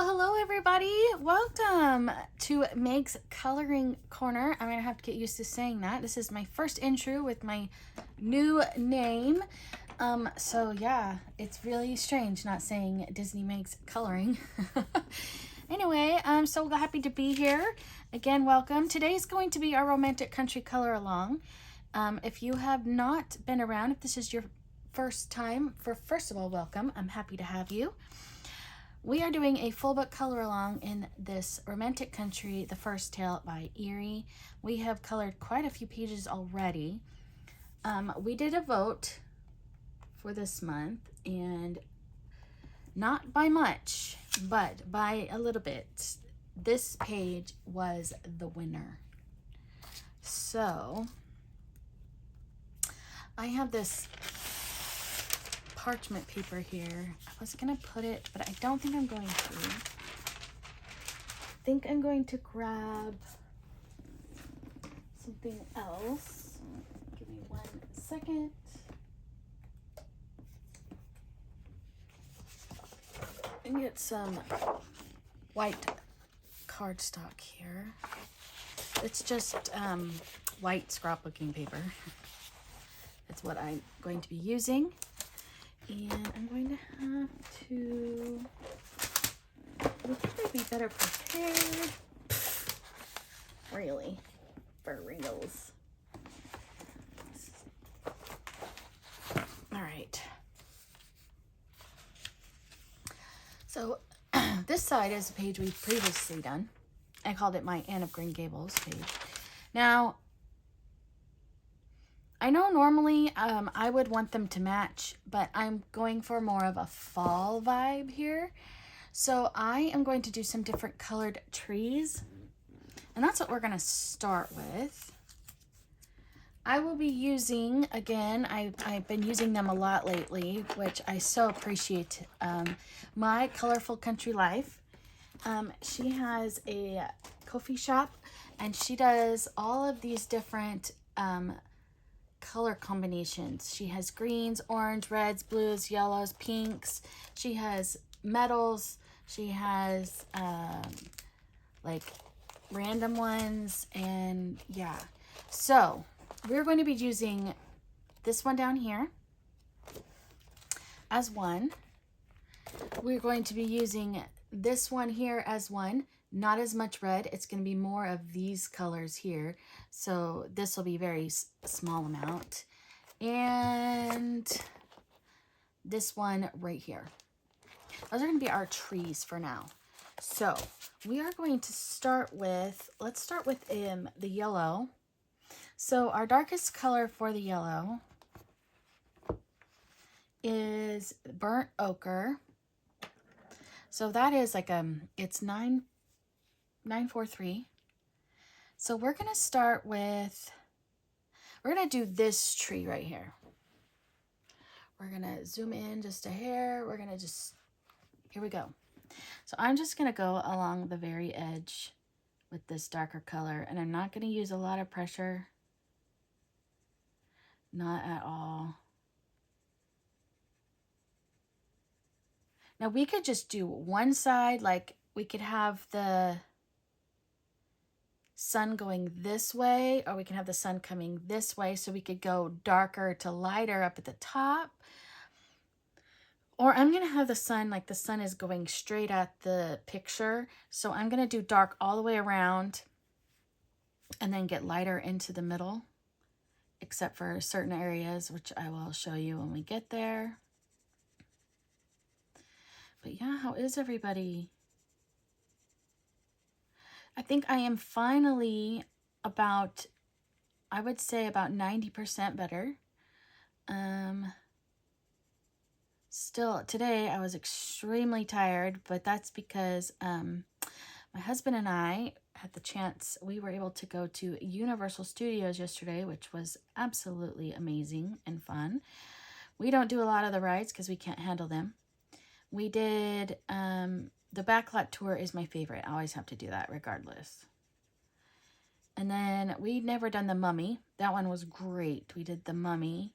Well, hello everybody. Welcome to Meg's Coloring Corner. I'm gonna have to get used to saying that. This is my first intro with my new name. So yeah, it's really strange not saying Disney Meg's Coloring. Anyway, I'm so happy to be here. Again, welcome. Today's going to be our romantic country color along. If you have not been around, if this is your first time, first of all, welcome. I'm happy to have you. We are doing a full book color along in this romantic country, The First Tale by Erie. We have colored quite a few pages already. We did a vote for this month, and not by much, but by a little bit. This page was the winner. So I have this parchment paper here. I was gonna put it, but I don't think I'm going to. I think I'm going to grab something else. Give me 1 second. And get some white cardstock here. It's just white scrapbooking paper. That's what I'm going to be using. And I'm going to have to, we could be better prepared. Really, for reals. All right. So this side is a page we've previously done. I called it my Anne of Green Gables page. Now, I know normally I would want them to match, but I'm going for more of a fall vibe here. So I am going to do some different colored trees, and that's what we're going to start with. I will be using, again, I've been using them a lot lately, which I so appreciate, my Colorful Country Life. She has a coffee shop, and she does all of these different color combinations. She has greens, orange, reds, blues, yellows, pinks. She has metals. She has like random ones, and yeah. So we're going to be using this one down here as one. We're going to be using this one here as one. Not as much red. It's going to be more of these colors here. So this will be very small amount. And this one right here. Those are going to be our trees for now. So we are going to start with, let's start with the yellow. So our darkest color for the yellow is burnt ochre. So that is like it's 943. So we're going to start with, we're going to do this tree right here. We're going to zoom in just a hair. We're going to just, here we go. So I'm just going to go along the very edge with this darker color, and I'm not going to use a lot of pressure. Not at all. Now we could just do one side, like we could have the sun going this way, or we can have the sun coming this way, so we could go darker to lighter up at the top. Or I'm going to have the sun, like the sun is going straight at the picture, so I'm going to do dark all the way around and then get lighter into the middle, except for certain areas, which I will show you when we get there. But yeah, how is everybody? I think I am finally about, I would say about 90% better. Still, today I was extremely tired, but that's because my husband and I had the chance, we were able to go to Universal Studios yesterday, which was absolutely amazing and fun. We don't do a lot of the rides because we can't handle them. We did, the backlot tour is my favorite. I always have to do that regardless. And then we'd never done the Mummy. That one was great. We did the Mummy.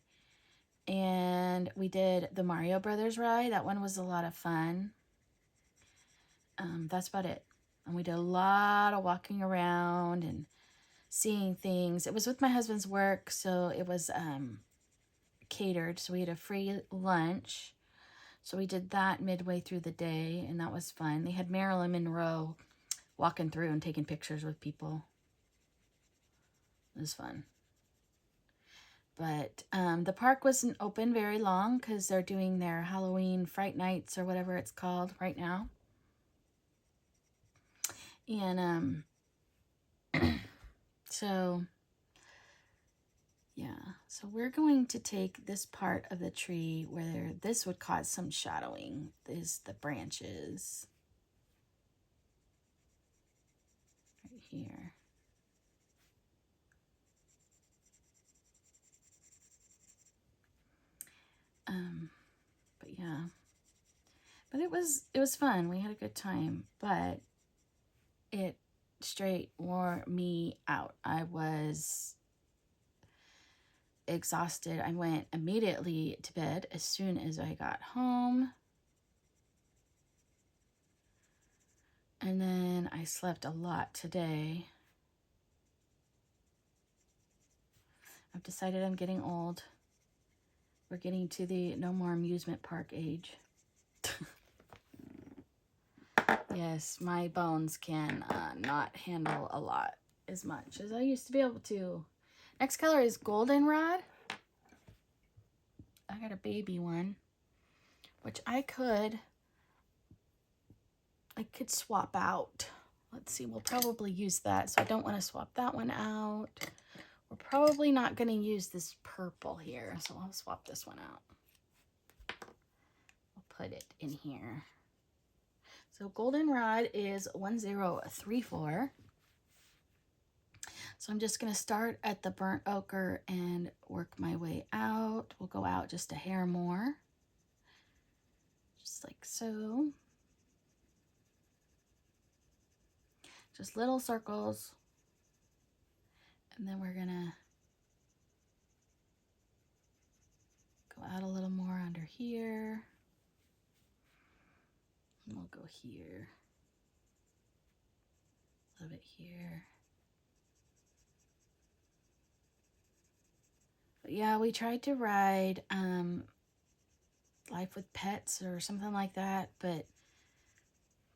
And we did the Mario Brothers ride. That one was a lot of fun. that's about it. And we did a lot of walking around and seeing things. It was with my husband's work, so it was catered. So we had a free lunch. So we did that midway through the day, and that was fun. They had Marilyn Monroe walking through and taking pictures with people. It was fun. But the park wasn't open very long because they're doing their Halloween Fright Nights or whatever it's called right now. And so, yeah. So we're going to take this part of the tree where this would cause some shadowing. Is the branches. Right here. But yeah, but it was fun. We had a good time, but it straight wore me out. I was exhausted. I went immediately to bed as soon as I got home. And then I slept a lot today. I've decided I'm getting old. We're getting to the no more amusement park age. Yes, my bones can not handle a lot as much as I used to be able to. Next color is goldenrod. I got a baby one, which I could swap out. Let's see, we'll probably use that. So I don't want to swap that one out. We're probably not going to use this purple here, so I'll swap this one out. We'll put it in here. So goldenrod is 1034. So I'm just going to start at the burnt ochre and work my way out. We'll go out just a hair more. Just like so. Just little circles. And then we're going to go out a little more under here. And we'll go here. A little bit here. But yeah, we tried to ride Life with Pets or something like that, but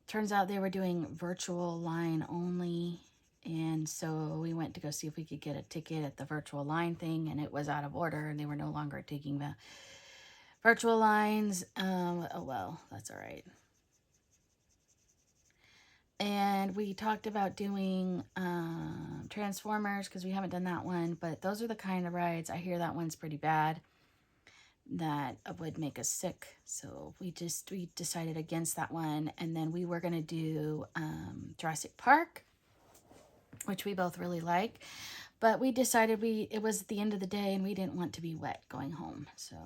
turns out they were doing virtual line only. And so we went to go see if we could get a ticket at the virtual line thing, and it was out of order, and they were no longer taking the virtual lines. Oh, well, that's all right. And we talked about doing Transformers because we haven't done that one, but those are the kind of rides. I hear that one's pretty bad. That would make us sick. So we decided against that one. And then we were going to do Jurassic Park, which we both really like. But we decided it was at the end of the day and we didn't want to be wet going home. So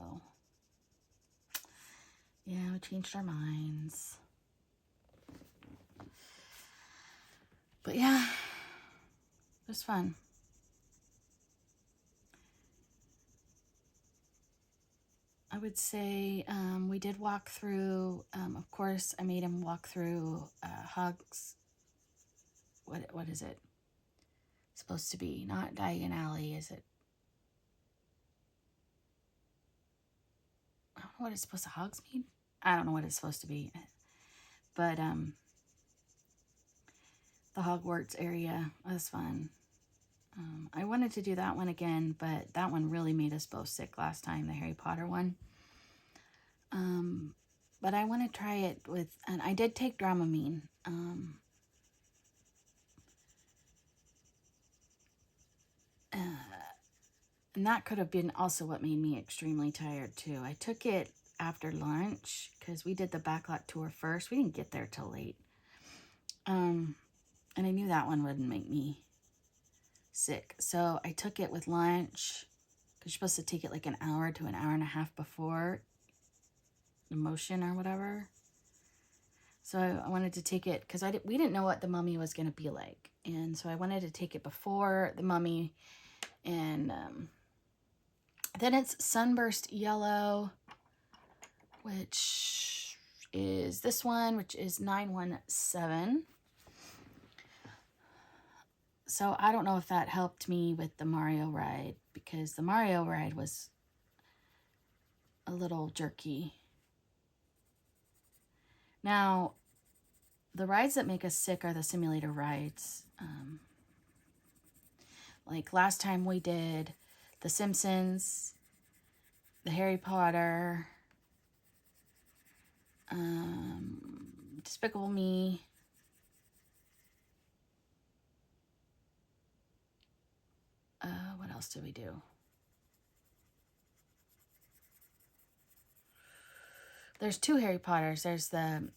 yeah, we changed our minds. But yeah, it was fun. I would say we did walk through, of course, I made him walk through Hughes. What is it supposed to be? Not Diagon Alley, is it? I don't know what it's supposed to Hughes mean. I don't know what it's supposed to be. But the Hogwarts area was fun. I wanted to do that one again, but that one really made us both sick last time, the Harry Potter one. But I want to try it with, and I did take Dramamine. And that could have been also what made me extremely tired too. I took it after lunch because we did the backlot tour first. We didn't get there till late. And I knew that one wouldn't make me sick. So I took it with lunch because you're supposed to take it like an hour to an hour and a half before the motion or whatever. So I wanted to take it because we didn't know what the mummy was going to be like. And so I wanted to take it before the mummy. And then it's Sunburst Yellow, which is this one, which is 917. So I don't know if that helped me with the Mario ride, because the Mario ride was a little jerky. Now, the rides that make us sick are the simulator rides. Like last time we did The Simpsons, the Harry Potter, Despicable Me, what else did we do? There's two Harry Potters. There's the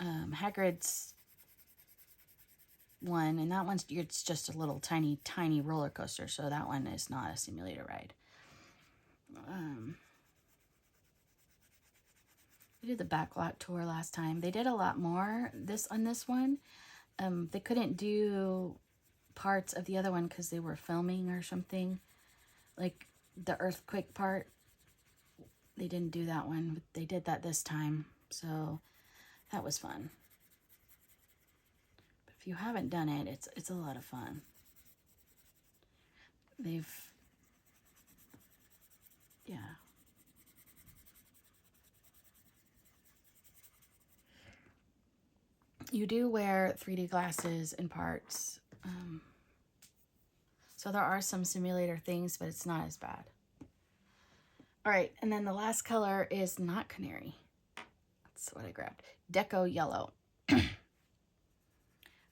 Hagrid's one, and that one's, it's just a little tiny roller coaster, so that one is not a simulator ride. We did the backlot tour last time. They did a lot more on this one. They couldn't do parts of the other one because they were filming or something, like the earthquake part. They didn't do that one, but they did that this time, so that was fun. But if you haven't done it, it's a lot of fun. Yeah. You do wear 3D glasses in parts. So there are some simulator things, but it's not as bad. All right, and then the last color is not canary. That's what I grabbed. Deco yellow.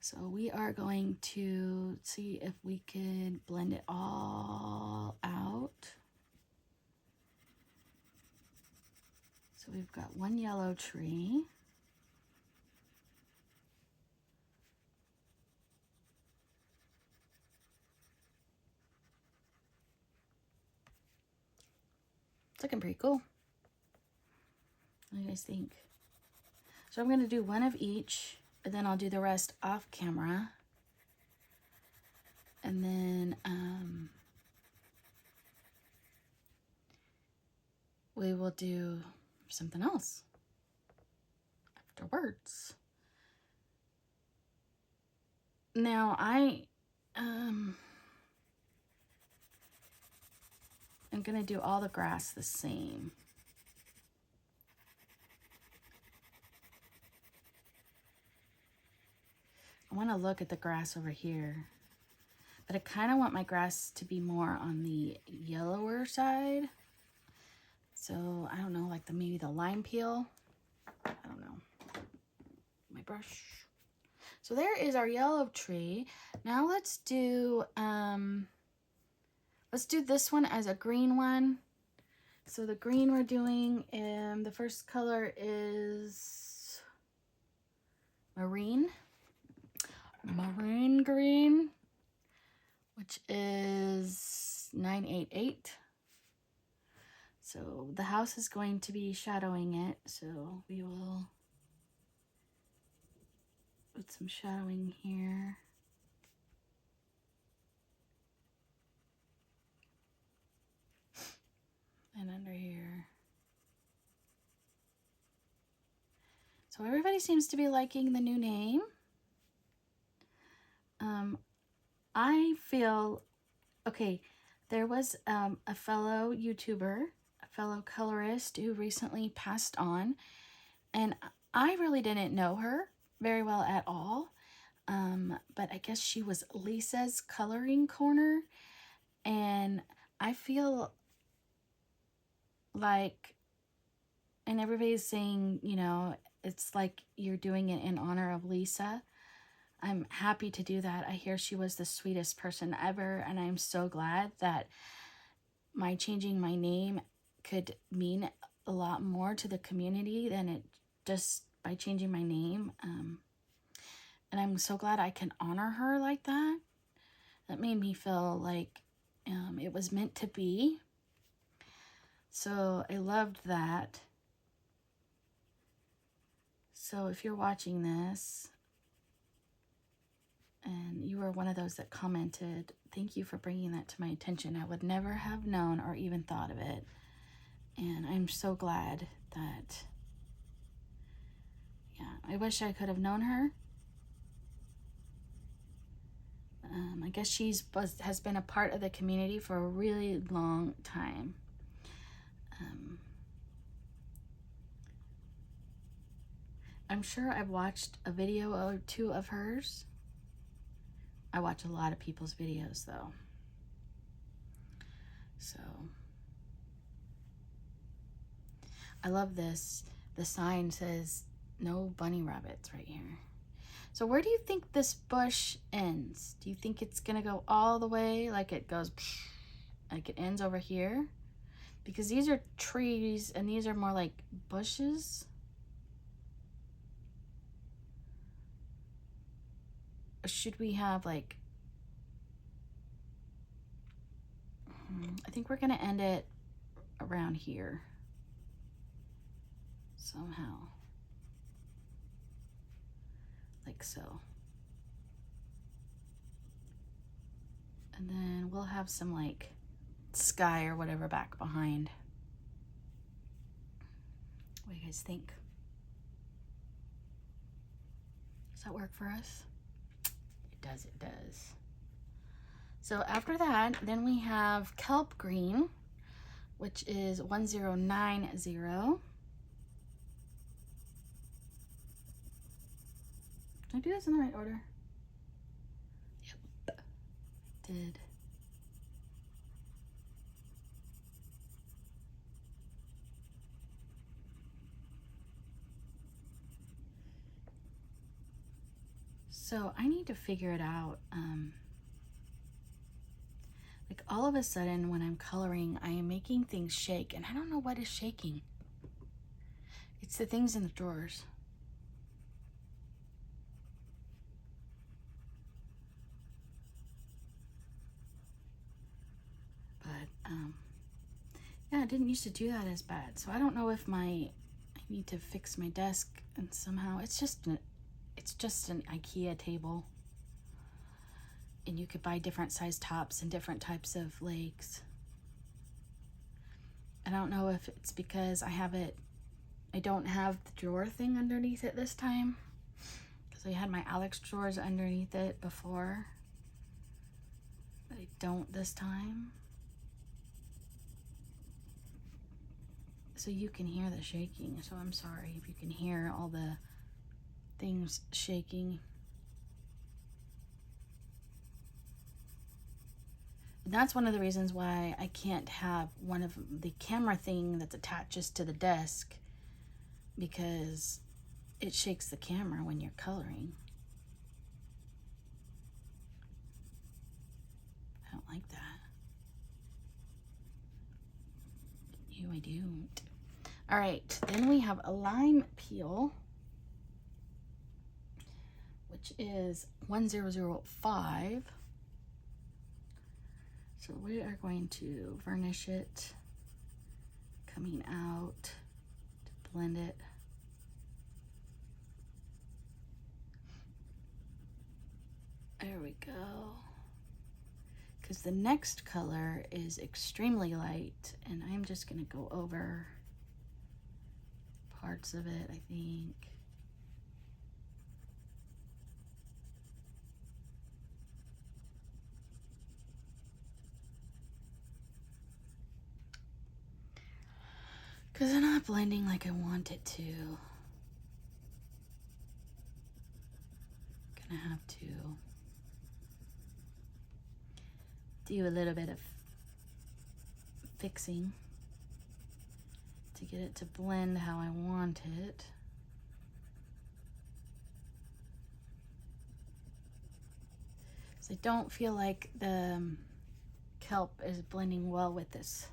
So we are going to see if we can blend it all out. So we've got one yellow tree. It's looking pretty cool. What do you guys think? So I'm going to do one of each, and then I'll do the rest off camera. And then we will do something else afterwards. Now I'm going to do all the grass the same. I want to look at the grass over here, but I kind of want my grass to be more on the yellower side. So I don't know, like maybe the lime peel. I don't know. My brush. So there is our yellow tree. Now let's do this one as a green one. So the green we're doing, the first color is marine green, which is 988. So the house is going to be shadowing it, so we will put some shadowing here. And under here. So everybody seems to be liking the new name. I feel, okay, there was a fellow YouTuber, a fellow colorist who recently passed on, and I really didn't know her very well at all, but I guess she was Lisa's Coloring Corner, and I feel like, and everybody's saying, you know, it's like you're doing it in honor of Lisa. I'm happy to do that. I hear she was the sweetest person ever, and I'm so glad that my changing my name could mean a lot more to the community than it just by changing my name. And I'm so glad I can honor her like that. That made me feel like it was meant to be. So I loved that. So if you're watching this and you were one of those that commented, thank you for bringing that to my attention. I would never have known or even thought of it. And I'm so glad that Yeah, I wish I could have known her. I guess has been a part of the community for a really long time. I'm sure I've watched a video or two of hers. I watch a lot of people's videos though. So I love this. The sign says no bunny rabbits right here. So where do you think this bush ends? Do you think it's gonna go all the way like it goes, like it ends over here? Because these are trees and these are more like bushes. Or should we have like, I think we're gonna end it around here somehow. Like so. And then we'll have some like sky or whatever back behind. What do you guys think? Does that work for us? It does, it does. So after that, then we have kelp green, which is 1090. Did I do this in the right order? Yep, I did. So I need to figure it out. Like all of a sudden when I'm coloring, I am making things shake and I don't know what is shaking. It's the things in the drawers. But yeah, I didn't used to do that as bad. So I don't know if I need to fix my desk and somehow it's just an IKEA table. And you could buy different size tops and different types of legs. I don't know if it's because I don't have the drawer thing underneath it this time. Because I had my Alex drawers underneath it before. But I don't this time. So you can hear the shaking. So I'm sorry if you can hear all the things shaking. That's one of the reasons why I can't have one of the camera thing that attaches to the desk, because it shakes the camera when you're coloring. I don't like that. No, I don't. All right, then we have a lime peel, which is 1005. So we are going to varnish it, coming out to blend it. There we go. Because the next color is extremely light, and I'm just going to go over parts of it, I think. Because they're not blending like I want it to. Gonna have to do a little bit of fixing to get it to blend how I want it. So I don't feel like the kelp is blending well with this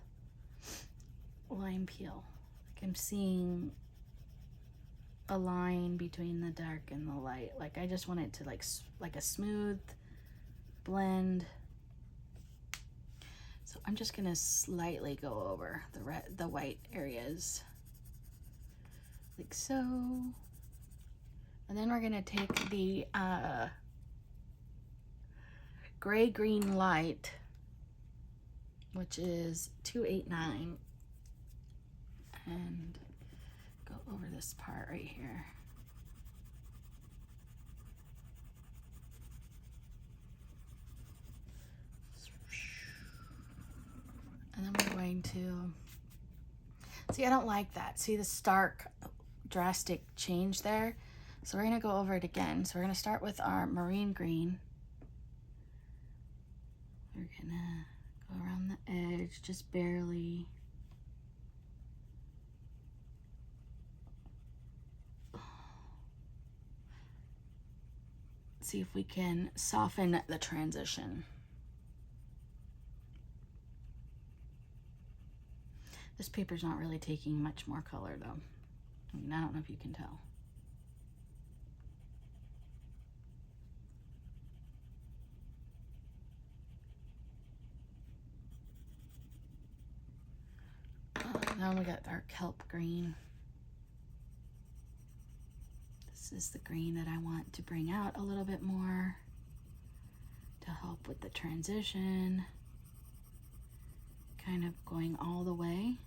lime peel. Like I'm seeing a line between the dark and the light. Like I just want it to like a smooth blend. So I'm just gonna slightly go over the white areas, like so. And then we're gonna take the gray green light, which is 289, and go over this part right here. And then we're going to, see, I don't like that. See the stark, drastic change there? So we're gonna go over it again. So we're gonna start with our marine green. We're gonna go around the edge, just barely. See if we can soften the transition. This paper's not really taking much more color though. I mean, I don't know if you can tell. Now we got our kelp green. This is the green that I want to bring out a little bit more to help with the transition. Kind of going all the way.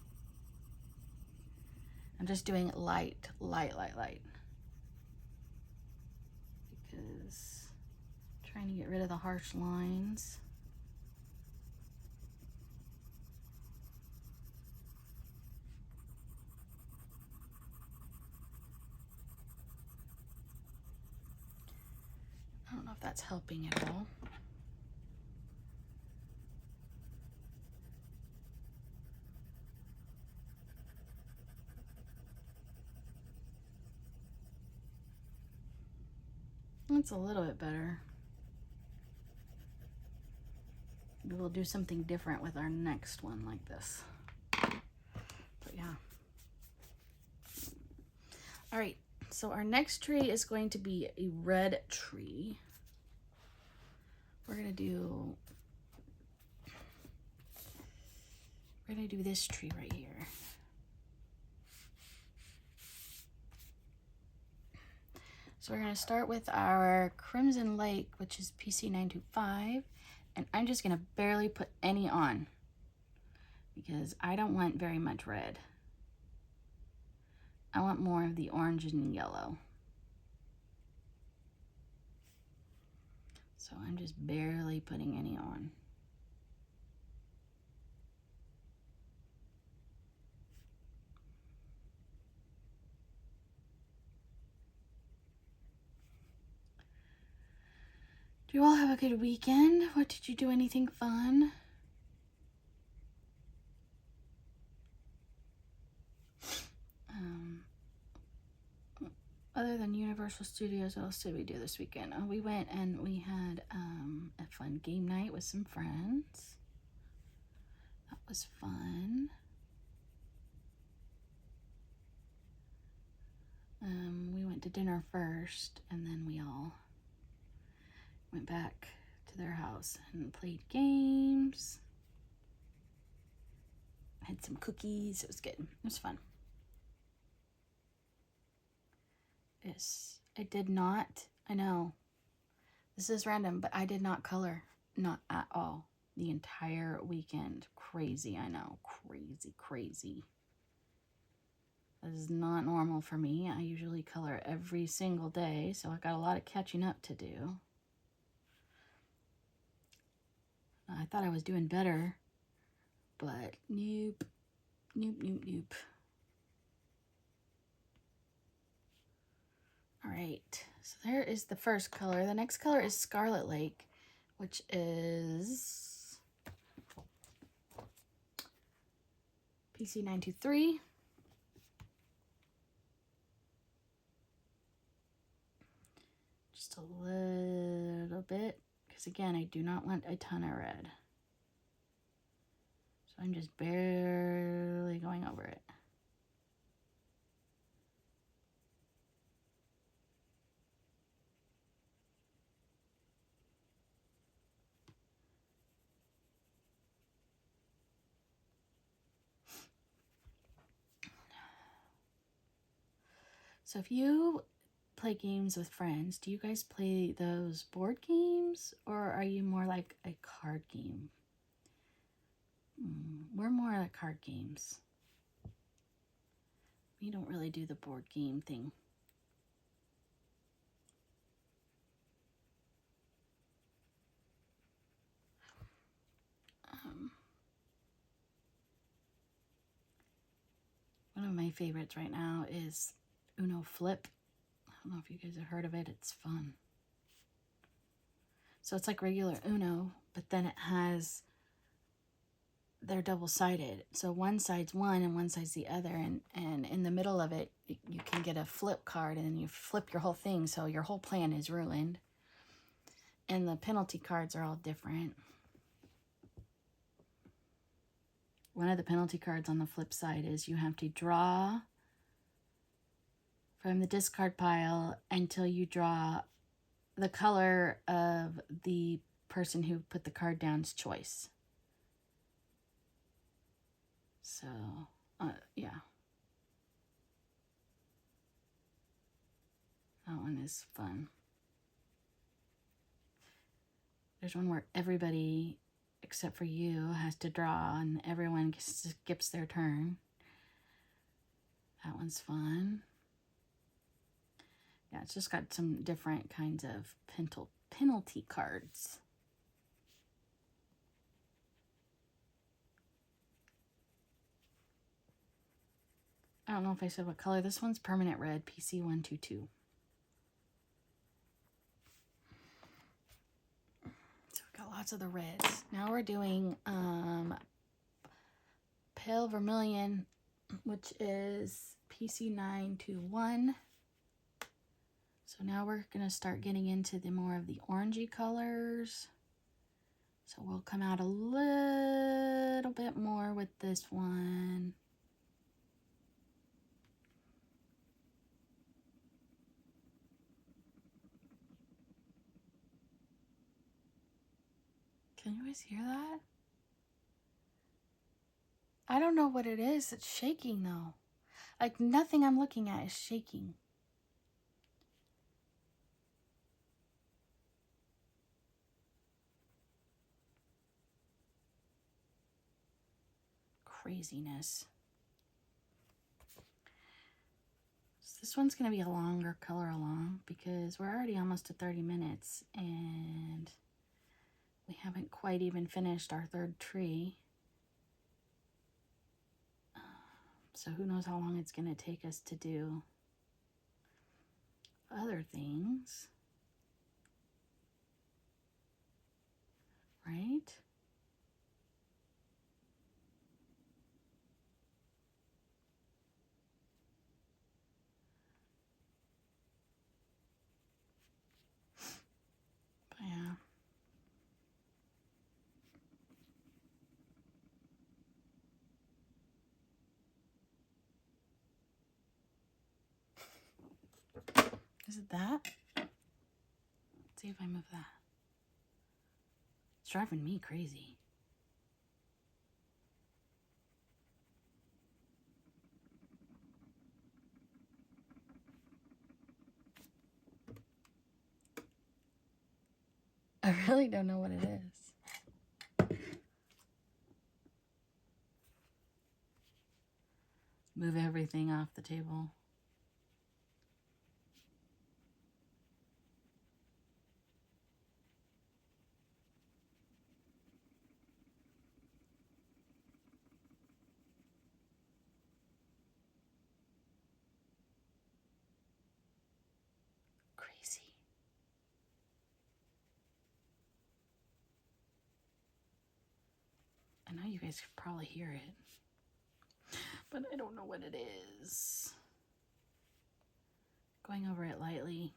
I'm just doing light, light, light, light. Because I'm trying to get rid of the harsh lines. I don't know if that's helping at all. That's a little bit better. Maybe we'll do something different with our next one like this. But yeah. All right, so our next tree is going to be a red tree. We're gonna do this tree right here. So we're gonna start with our Crimson Lake, which is PC925, and I'm just gonna barely put any on because I don't want very much red. I want more of the orange and yellow. So I'm just barely putting any on. Do you all have a good weekend? What did you do? Anything fun? Other than Universal Studios, what else did we do this weekend? Oh, we went and we had a fun game night with some friends. That was fun. We went to dinner first, and then we all went back to their house and played games. Had some cookies. It was good. It was fun. Yes, I did not. I know this is random, but I did not color, not at all, the entire weekend. Crazy, I know. Crazy, crazy. That is not normal for me. I usually color every single day, so I got a lot of catching up to do. I thought I was doing better, but nope, nope, nope, nope. All right, so there is the first color. The next color is Scarlet Lake, which is PC923. Just a little bit, because again, I do not want a ton of red. So I'm just barely going over it. So if you play games with friends, do you guys play those board games, or are you more like a card game? We're more like card games. We don't really do the board game thing. my favorites right now is Uno Flip. I don't know if you guys have heard of it. It's fun. So it's like regular Uno, but then it has, they're double-sided. So one side's one and one side's the other. And in the middle of it, you can get a flip card and then you flip your whole thing. So your whole plan is ruined. And the penalty cards are all different. One of the penalty cards on the flip side is you have to draw from the discard pile until you draw the color of the person who put the card down's choice. So, yeah. That one is fun. There's one where everybody, except for you, has to draw and everyone skips their turn. That one's fun. Yeah, it's just got some different kinds of penalty cards. I don't know if I said what color. This one's permanent red, PC122. So we got lots of the reds. Now we're doing pale vermilion, which is PC921. So now we're going to start getting into the more of the orangey colors. So we'll come out a little bit more with this one. Can you guys hear that? I don't know what it is. It's shaking though. Like nothing I'm looking at is shaking. Craziness. So this one's going to be a longer color along because we're already almost to 30 minutes and we haven't quite even finished our third tree. So who knows how long it's going to take us to do other things. Right? But yeah. Is it that? Let's see if I move that. It's driving me crazy. I really don't know what it is. Move everything off the table. Crazy. I know you guys can probably hear it, but I don't know what it is. Going over it lightly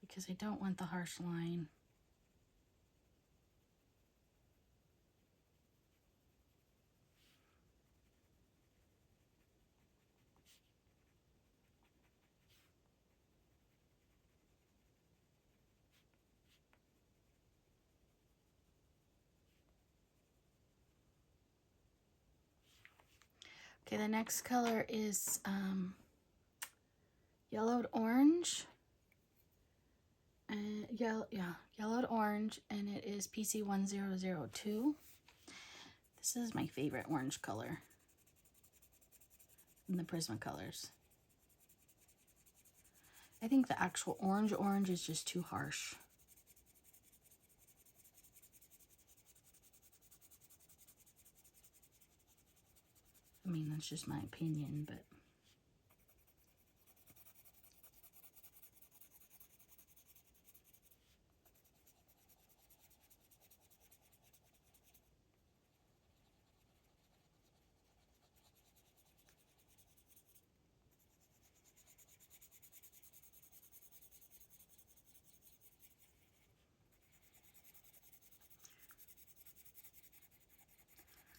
because I don't want the harsh line. Okay, the next color is yellowed orange. Yellowed orange, and it is PC1002. This is my favorite orange color in the Prisma colors. I think the actual orange is just too harsh. I mean, that's just my opinion, but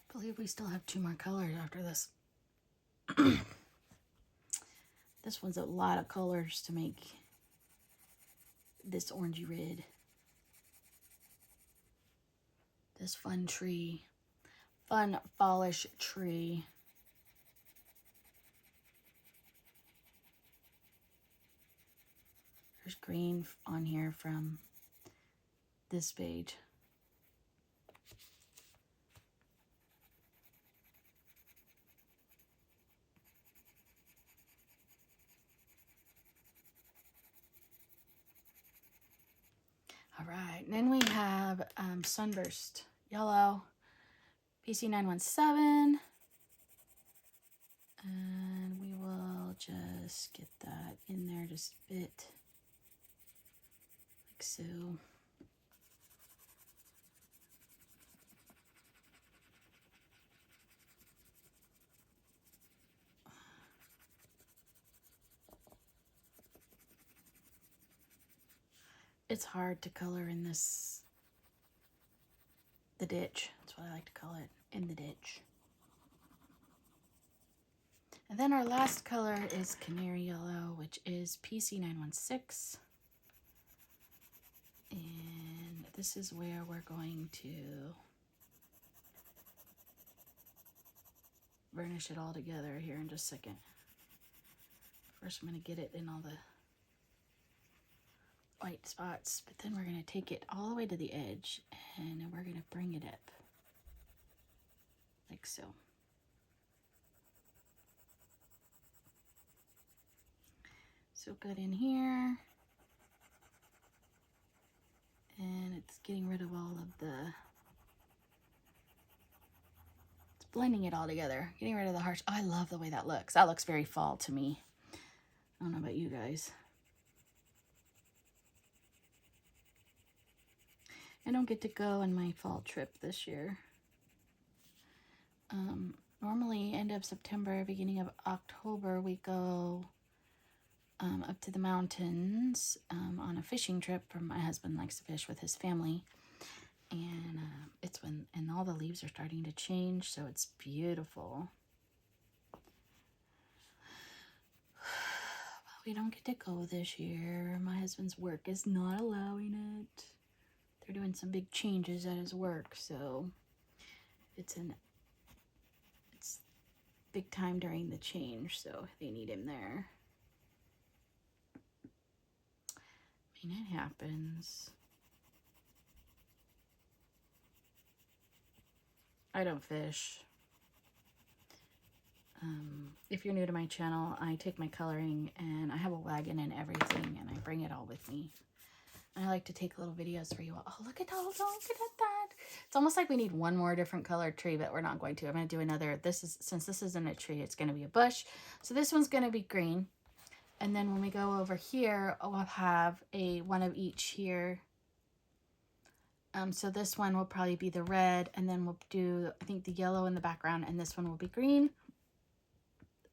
I believe we still have 2 more colors after this. This one's a lot of colors to make this orangey red. This fun tree. Fun fallish tree. There's green on here from this beige. All right, and then we have Sunburst Yellow, PC917. And we will just get that in there just a bit, like so. It's hard to color in this, the ditch. That's what I like to call it, in the ditch. And then our last color is Canary Yellow, which is PC916. And this is where we're going to burnish it all together here in just a second. First, I'm going to get it in all the white spots, but then we're going to take it all the way to the edge and we're going to bring it up like so. So good in here, and it's getting rid of all of the, it's blending it all together, getting rid of the harsh. Oh, I love the way that looks. That looks very fall to me. I don't know about you guys. I don't get to go on my fall trip this year. Normally end of September, beginning of October, we go up to the mountains on a fishing trip. My husband likes to fish with his family, and it's when all the leaves are starting to change, so it's beautiful. But we don't get to go this year. My husband's work is not allowing it. They're doing some big changes at his work, so it's big time during the change, so they need him there. I mean, it happens. I don't fish. If you're new to my channel, I take my coloring and I have a wagon and everything, and I bring it all with me. And I like to take little videos for you all. Oh, look at that. It's almost like we need one more different colored tree, but we're not going to. I'm going to do another. Since this isn't a tree, it's going to be a bush. So this one's going to be green. And then when we go over here, we'll have one of each here. So this one will probably be the red, and then we'll do, I think, the yellow in the background, and this one will be green.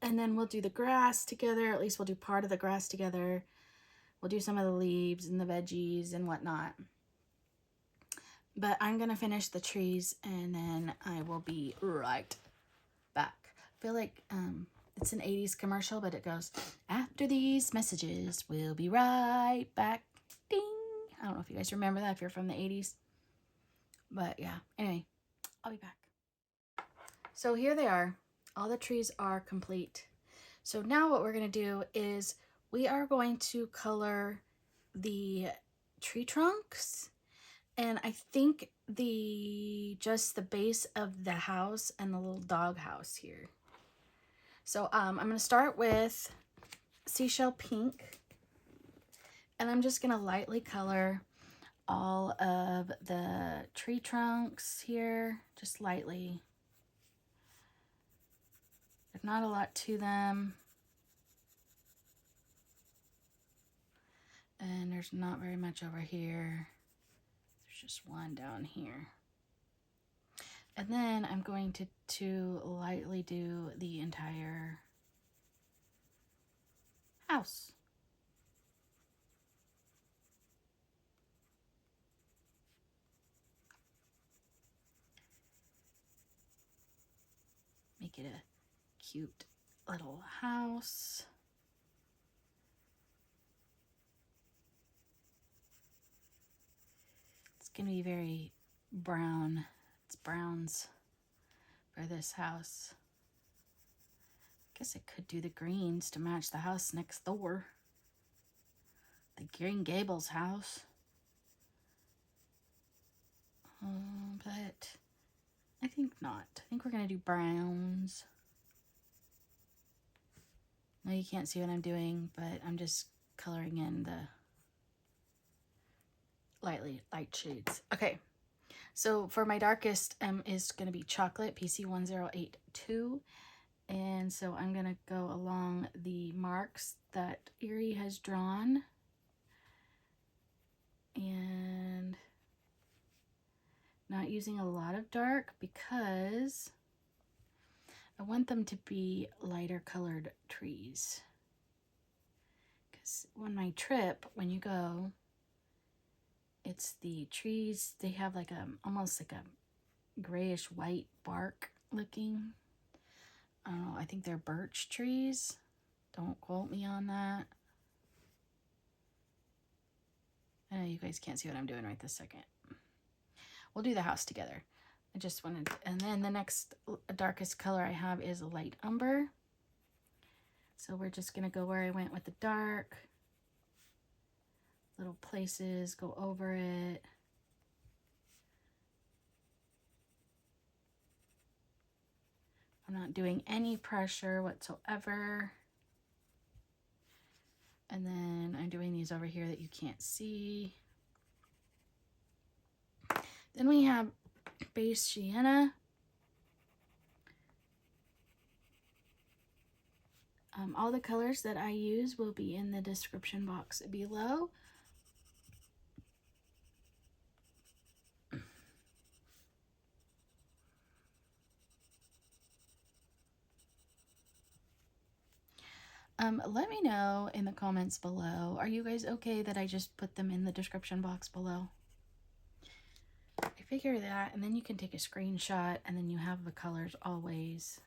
And then we'll do the grass together. At least we'll do part of the grass together. We'll do some of the leaves and the veggies and whatnot. But I'm going to finish the trees, and then I will be right back. I feel like it's an 80s commercial, but it goes, after these messages, we'll be right back. Ding! I don't know if you guys remember that if you're from the 80s. But yeah, anyway, I'll be back. So here they are. All the trees are complete. So now what we're going to do is we are going to color the tree trunks, and I think just the base of the house and the little dog house here. So I'm going to start with Seashell Pink, and I'm just going to lightly color all of the tree trunks here, just lightly. There's not a lot to them. And there's not very much over here. There's just one down here. And then I'm going to lightly do the entire house. Make it a cute little house. It's gonna be very brown. It's browns for this house. I guess I could do the greens to match the house next door. The Green Gables house. But I think not. I think we're gonna do browns. No, you can't see what I'm doing, but I'm just coloring in the light shades. Okay, so for my darkest is gonna be chocolate, PC1082. And so I'm gonna go along the marks that Erie has drawn. And not using a lot of dark because I want them to be lighter colored trees. Because on my trip, when you go, it's the trees, they have like almost like a grayish white bark looking. I don't know, I think they're birch trees. Don't quote me on that. I know you guys can't see what I'm doing right this second. We'll do the house together. I just wanted, and then the next darkest color I have is a light umber. So we're just gonna go where I went with the dark. Little places, go over it. I'm not doing any pressure whatsoever. And then I'm doing these over here that you can't see. Then we have beige Sienna. All the colors that I use will be in the description box below. Let me know in the comments below. Are you guys okay that I just put them in the description box below? I figure that, and then you can take a screenshot, and then you have the colors always.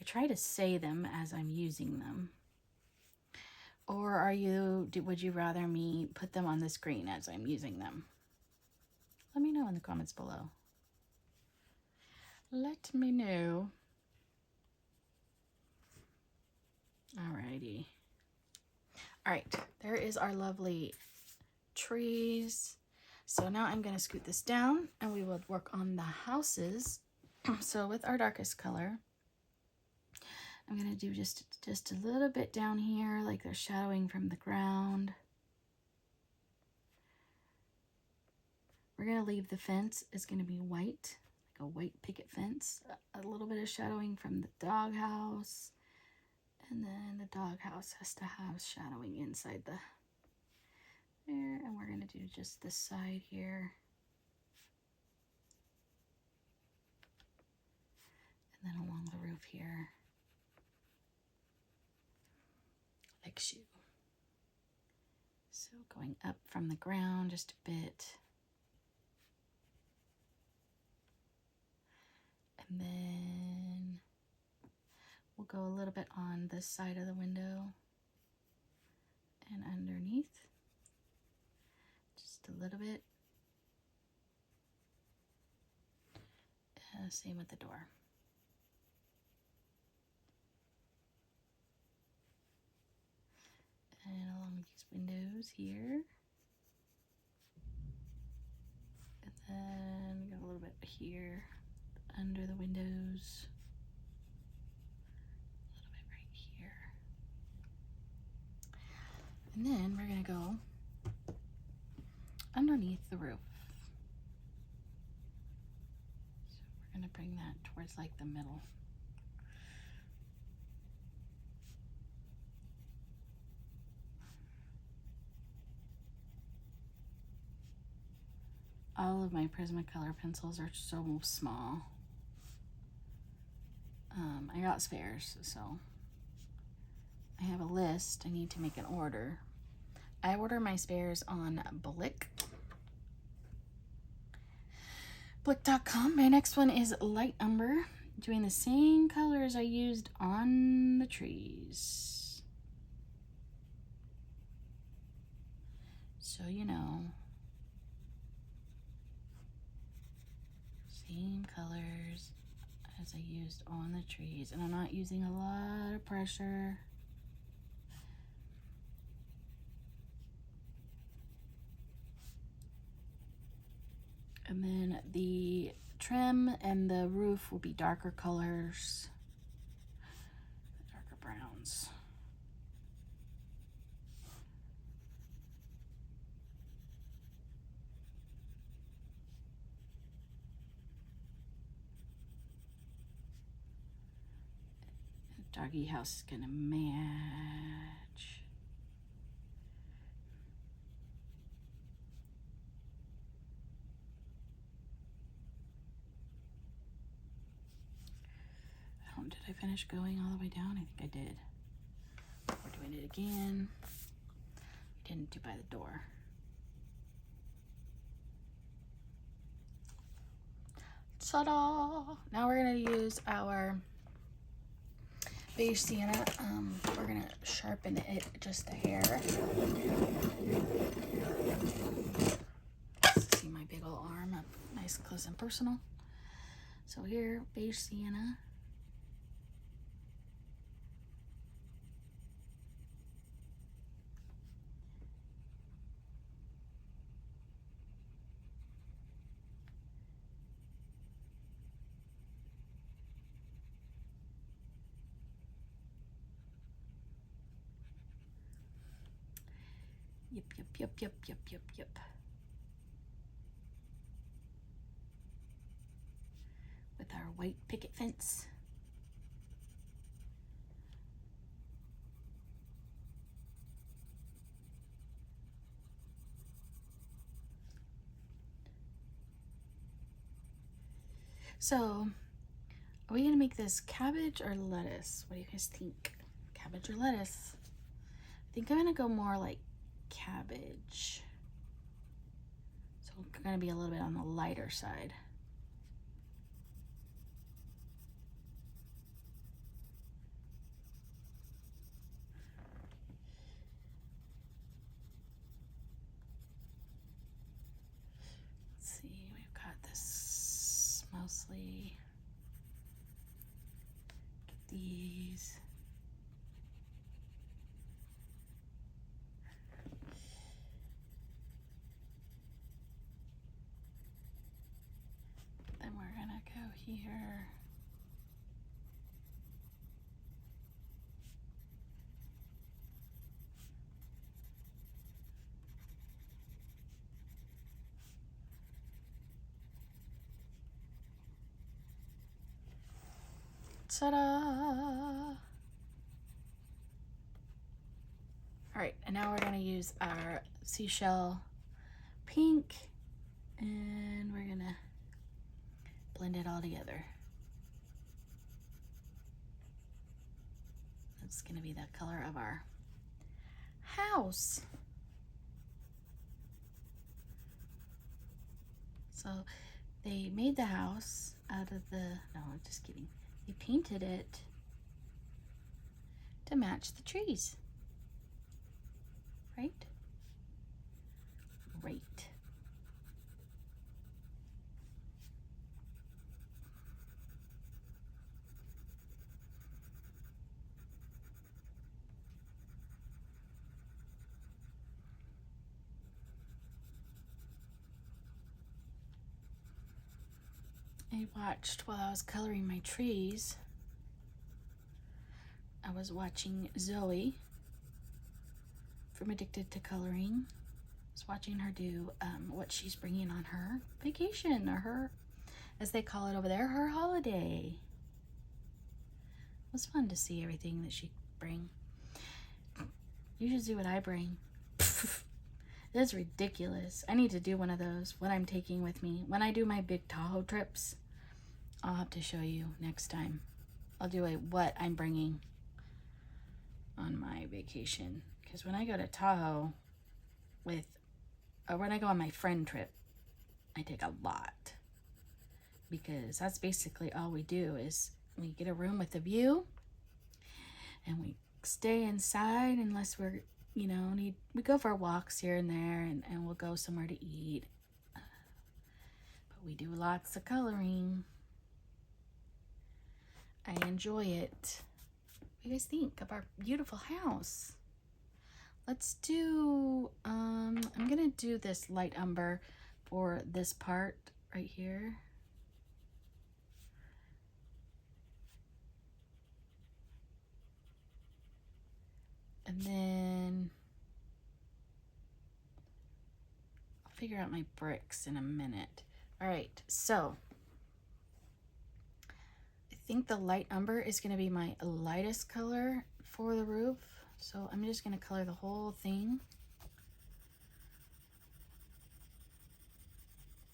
I try to say them as I'm using them. Or would you rather me put them on the screen as I'm using them? Let me know in the comments below. Let me know. Alrighty. Alright, there is our lovely trees. So now I'm going to scoot this down and we will work on the houses. So with our darkest color, I'm going to do just a little bit down here, like they're shadowing from the ground. We're going to leave the fence is going to be white, like a white picket fence. A little bit of shadowing from the doghouse. And then the doghouse has to have shadowing inside there. And we're going to do just this side here. And then along the roof here. Like shoe. So going up from the ground just a bit. And then we'll go a little bit on this side of the window and underneath. Just a little bit. Same with the door. And along these windows here. And then we got a little bit here under the windows. A little bit right here. And then we're going to go underneath the roof. So we're going to bring that towards like the middle. All of my Prismacolor pencils are so small. I got spares, so I have a list. I need to make an order. I order my spares on Blick.com. My next one is light umber, doing the same colors I used on the trees. So you know, same colors as I used on the trees, and I'm not using a lot of pressure. And then the trim and the roof will be darker colors, darker browns. Doggy house is gonna match. Did I finish going all the way down? I think I did. We're doing it again. We didn't do by the door. Ta-da! Now we're gonna use our beige sienna. We're gonna sharpen it just a hair. See my big old arm up nice, close, and personal. So here, beige sienna. Yep. With our white picket fence. So, are we gonna make this cabbage or lettuce? What do you guys think? Cabbage or lettuce? I think I'm gonna go more like cabbage. So we're gonna be a little bit on the lighter side. Let's see, we've got this mostly. Get these. Then we're gonna go here. Ta-da! All right, and now we're gonna use our seashell pink, and we're gonna blend it all together. That's gonna be the color of our house. So they made the house out of the, no, I'm just kidding. They painted it to match the trees, right? Right. I watched while I was coloring my trees. I was watching Zoe from Addicted to Coloring. I was watching her do what she's bringing on her vacation or her as they call it over there, her holiday. It was fun to see everything that she bring. You should see what I bring. It's ridiculous. I need to do one of those when I'm taking with me. When I do my big Tahoe trips, I'll have to show you next time. I'll do a what I'm bringing on my vacation. Because when I go to Tahoe or when I go on my friend trip, I take a lot. Because that's basically all we do is we get a room with a view and we stay inside unless we're, you know, we go for walks here and there and we'll go somewhere to eat. But we do lots of coloring. I enjoy it. What do you guys think of our beautiful house? Let's do, I'm gonna do this light umber for this part right here. And then I'll figure out my bricks in a minute. All right, so I think the light umber is gonna be my lightest color for the roof. So I'm just gonna color the whole thing.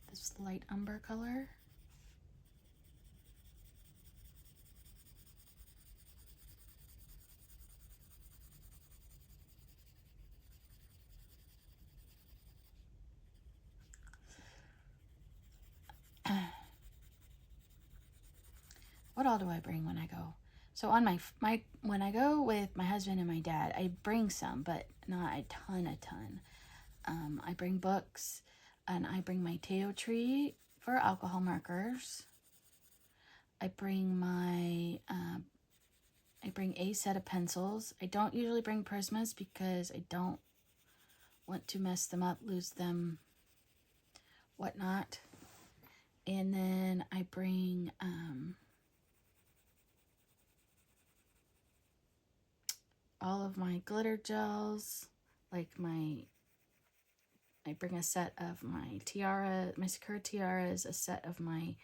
This light umber color. What all do I bring when I go? So on when I go with my husband and my dad, I bring some, but not a ton. I bring books, and I bring my Teo tree for alcohol markers. I bring a set of pencils. I don't usually bring Prismas because I don't want to mess them up, lose them, whatnot. And then I bring all of my glitter gels, like I bring a set of my tiara, my Sakura tiaras, a set of my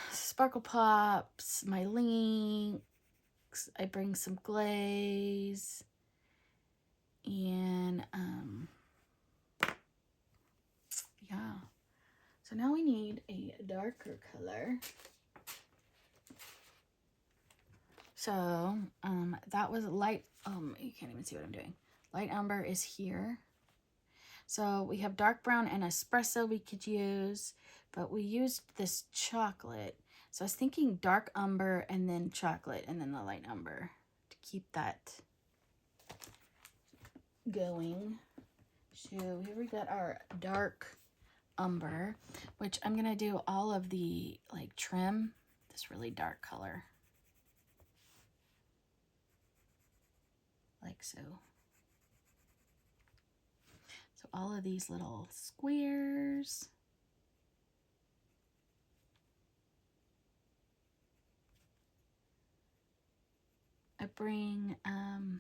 sparkle pops, my links. I bring some glaze, and yeah. So now we need a darker color. So that was light. You can't even see what I'm doing. Light umber is here. So we have dark brown and espresso we could use, but we used this chocolate. So I was thinking dark umber and then chocolate and then the light umber to keep that going. So here we got our dark umber, which I'm gonna do all of the like trim, this really dark color. Like so. So all of these little squares. I bring my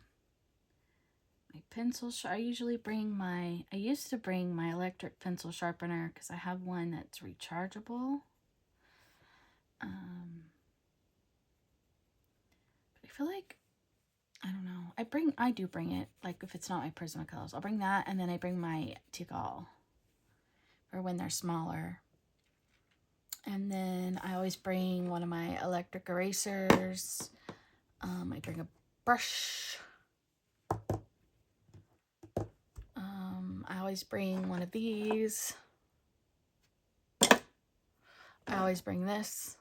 pencil. I usually bring I used to bring my electric pencil sharpener because I have one that's rechargeable. But I feel like, I don't know. I do bring it, like if it's not my Prisma Colors. I'll bring that, and then I bring my Tikal for when they're smaller. And then I always bring one of my electric erasers. I bring a brush. I always bring one of these. I always bring this.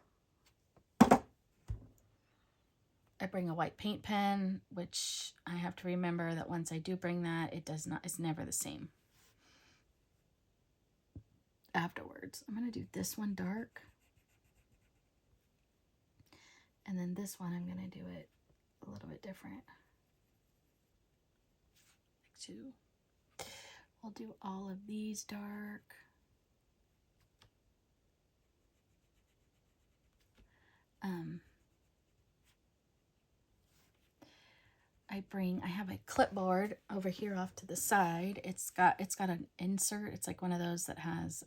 I bring a white paint pen, which I have to remember that once I do bring that, it's never the same afterwards. I'm going to do this one dark. And then this one, I'm going to do it a little bit different. Like two. We'll do all of these dark. I have a clipboard over here off to the side. It's got an insert. It's like one of those that has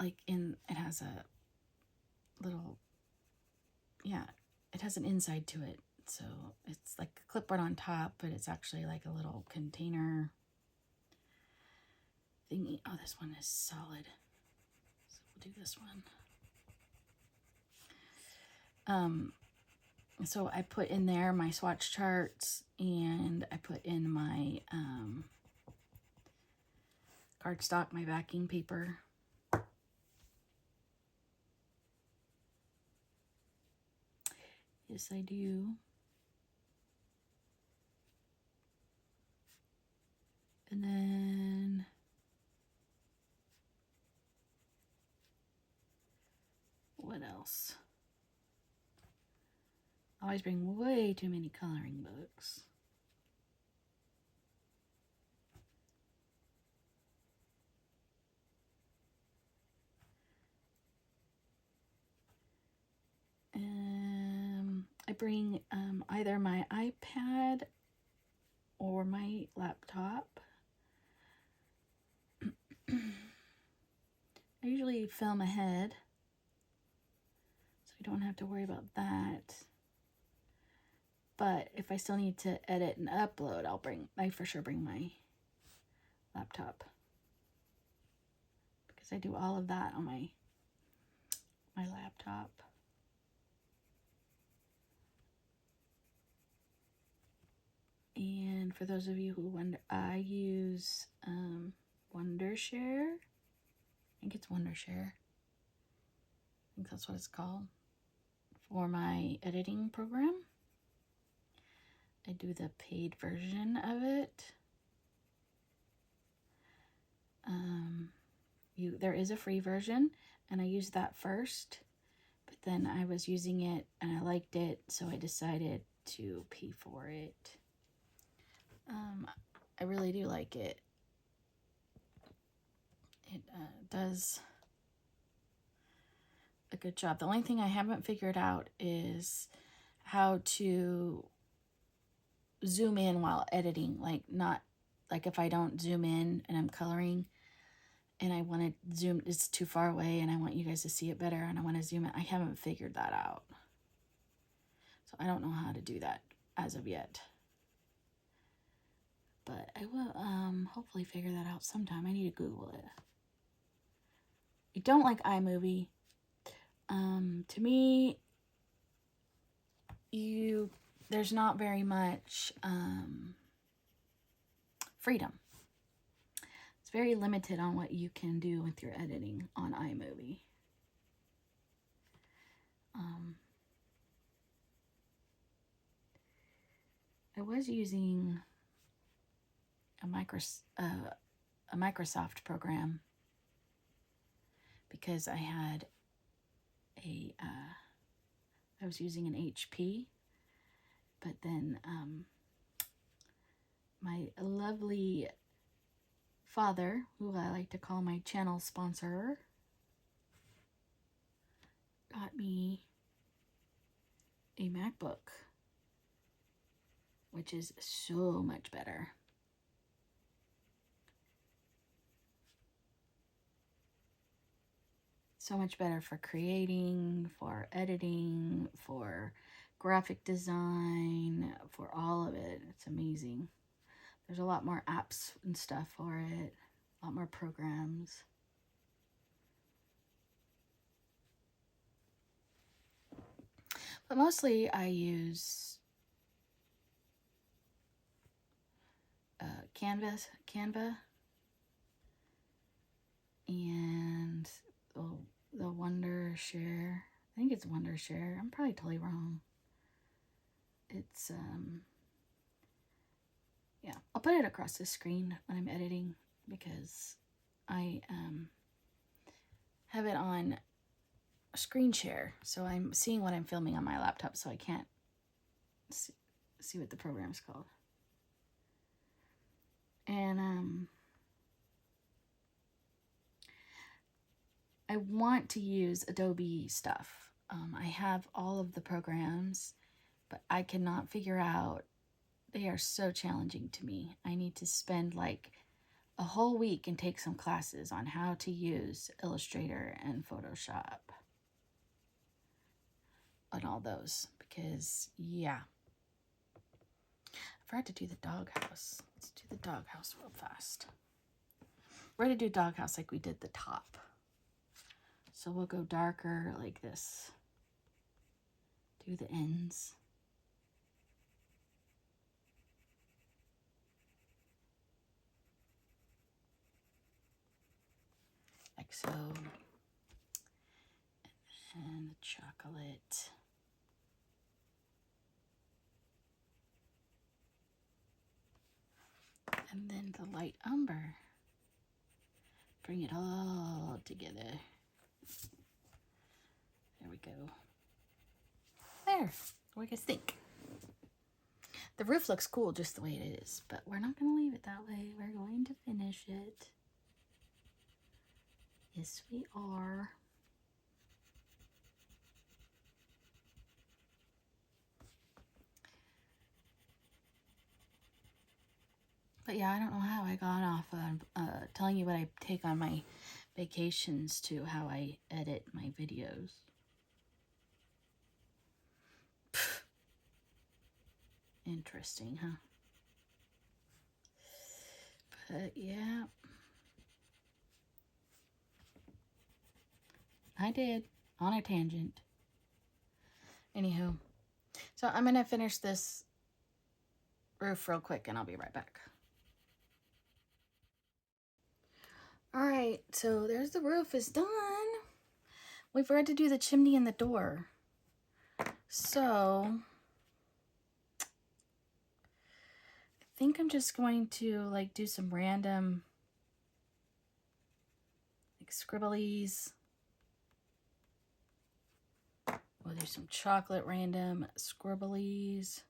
like it has a little, yeah, it has an inside to it. So it's like a clipboard on top, but it's actually like a little container thingy. Oh, this one is solid. So we'll do this one. So I put in there my swatch charts, and I put in my cardstock, my backing paper. Yes, I do. And then what else? I always bring way too many coloring books. I bring either my iPad or my laptop. I usually film ahead, so I don't have to worry about that. But if I still need to edit and upload, I for sure bring my laptop, because I do all of that on my laptop. And for those of you who wonder, I use Wondershare. I think it's Wondershare. I think that's what it's called, for my editing program. I do the paid version of it. There is a free version, and I used that first, but then I was using it and I liked it, so I decided to pay for it. I really do like it. It does a good job. The only thing I haven't figured out is how to zoom in while editing. Not like if I don't zoom in and I'm coloring and I want to zoom, it's too far away and I want you guys to see it better and I want to zoom in. I haven't figured that out. So I don't know how to do that as of yet. But I will hopefully figure that out sometime. I need to Google it. I don't like iMovie. To me, there's not very much freedom. It's very limited on what you can do with your editing on iMovie. I was using a Microsoft program because I had I was using an HP, but then my lovely father, who I like to call my channel sponsor, got me a MacBook, which is so much better. So much better for creating, for editing, for graphic design, for all of it. It's amazing. There's a lot more apps and stuff for it, a lot more programs. But mostly I use Canva, and the Wondershare. I think it's Wondershare. I'm probably totally wrong. It's yeah, I'll put it across the screen when I'm editing because I have it on a screen share, so I'm seeing what I'm filming on my laptop, so I can't see what the program's called. And I want to use Adobe stuff. I have all of the programs, but I cannot figure out, they are so challenging to me. I need to spend like a whole week and take some classes on how to use Illustrator and Photoshop and all those, because yeah. I forgot to do the doghouse. Let's do the doghouse real fast. We're going to do doghouse like we did the top. So we'll go darker like this. Do the ends. Like so. And the chocolate. And then the light umber. Bring it all together. There we go. There. What do you guys think? The roof looks cool just the way it is, but we're not going to leave it that way. We're going to finish it. Yes, we are. But yeah, I don't know how I got off on telling you what I take on my vacations to how I edit my videos. Interesting, huh? But yeah. I did. On a tangent. Anywho. So I'm going to finish this roof real quick and I'll be right back. Alright, so there's the roof is done. We forgot to do the chimney and the door. So I think I'm just going to like do some random like scribblies. We'll do some chocolate random scribblies.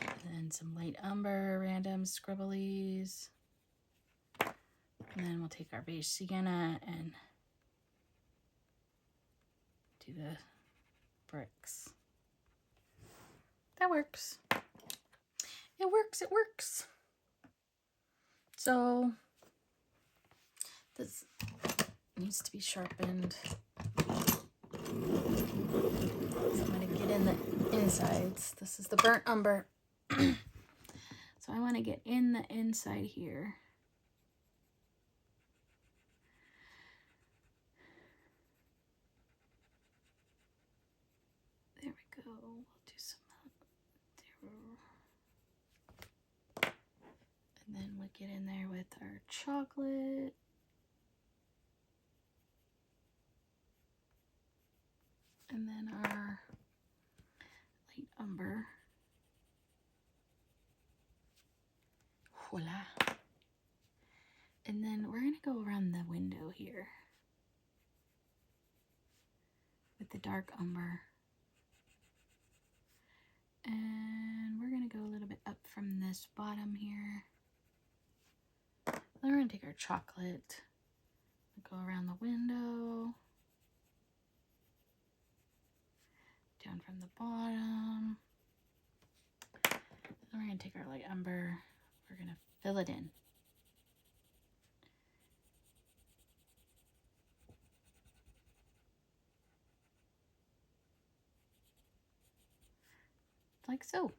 And then some light umber random scribblies. And then we'll take our beige sienna and do the bricks. That works. It works, it works. So this needs to be sharpened. So I'm going to get in the insides. This is the burnt umber. So I want to get in the inside here. There we go. We'll do some there. And then we'll get in there with our chocolate. And then our light umber. Voila. And then we're going to go around the window here with the dark umber. And we're going to go a little bit up from this bottom here. Then we're going to take our chocolate, go around the window, down from the bottom. Then we're going to take our light umber, we're going to fill it in. Like so.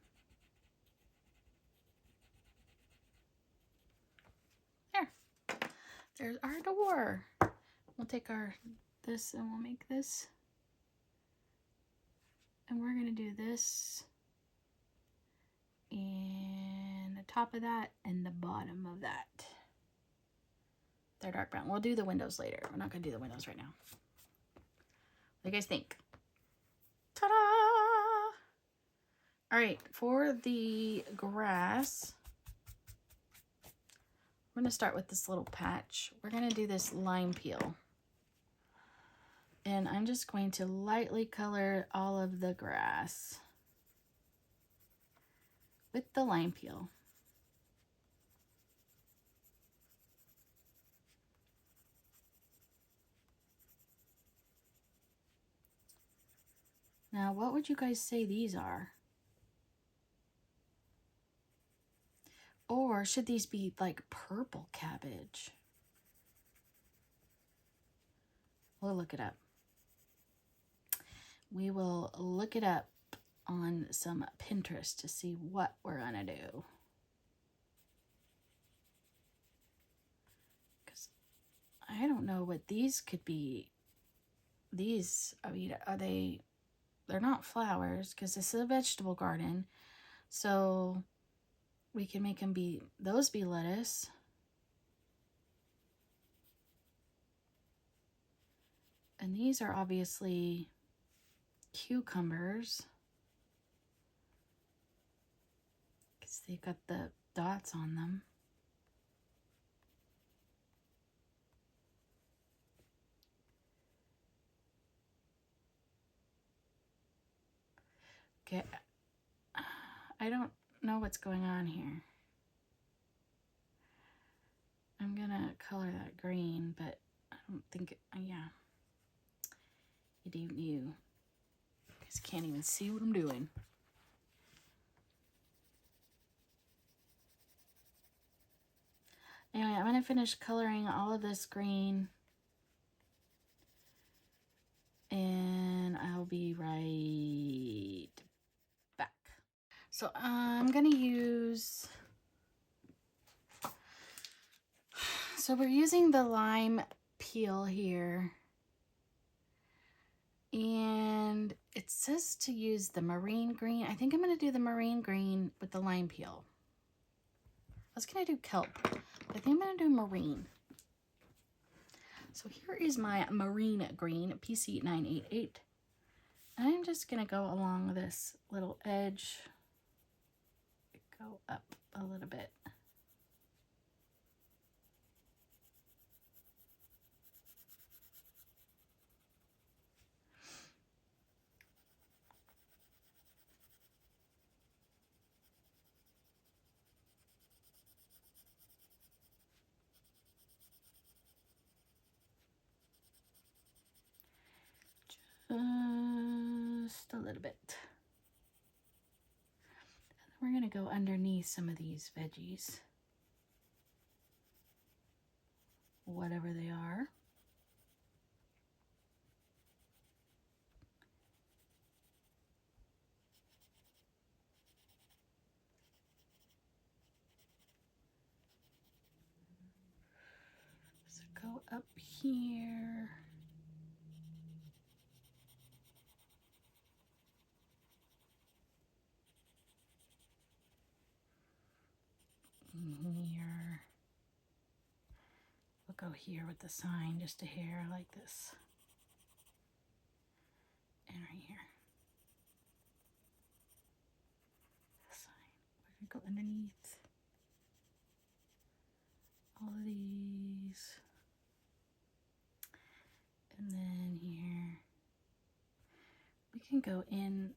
There. There's our door. We'll take our this and we'll make this. And we're going to do this and the top of that and the bottom of that. They're dark brown. We'll do the windows later. We're not going to do the windows right now. What do you guys think? Ta-da! All right, for the grass, I'm going to start with this little patch. We're going to do this lime peel. And I'm just going to lightly color all of the grass with the lime peel. Now, what would you guys say these are? Or should these be like purple cabbage? We'll look it up. We will look it up on some Pinterest to see what we're gonna do. Because I don't know what these could be. These, I mean, they're not flowers because this is a vegetable garden. So we can make them be, those be lettuce. And these are obviously cucumbers. Because they've got the dots on them. Okay, I don't know what's going on here. I'm gonna color that green, but I don't think, yeah. You guys can't even see what I'm doing. Anyway, I'm gonna finish coloring all of this green. And I'll be right back. So I'm gonna use, so we're using the lime peel here. And it says to use the marine green. I think I'm gonna do the marine green with the lime peel. I was gonna do kelp, but I think I'm gonna do marine. So here is my marine green, PC988. I'm just gonna go along this little edge, go up a little bit. Just a little bit. And we're gonna go underneath some of these veggies, whatever they are. So go up here. Here. We'll go here with the sign, just a hair like this. And right here. The sign. We're gonna go underneath all of these. And then here. We can go in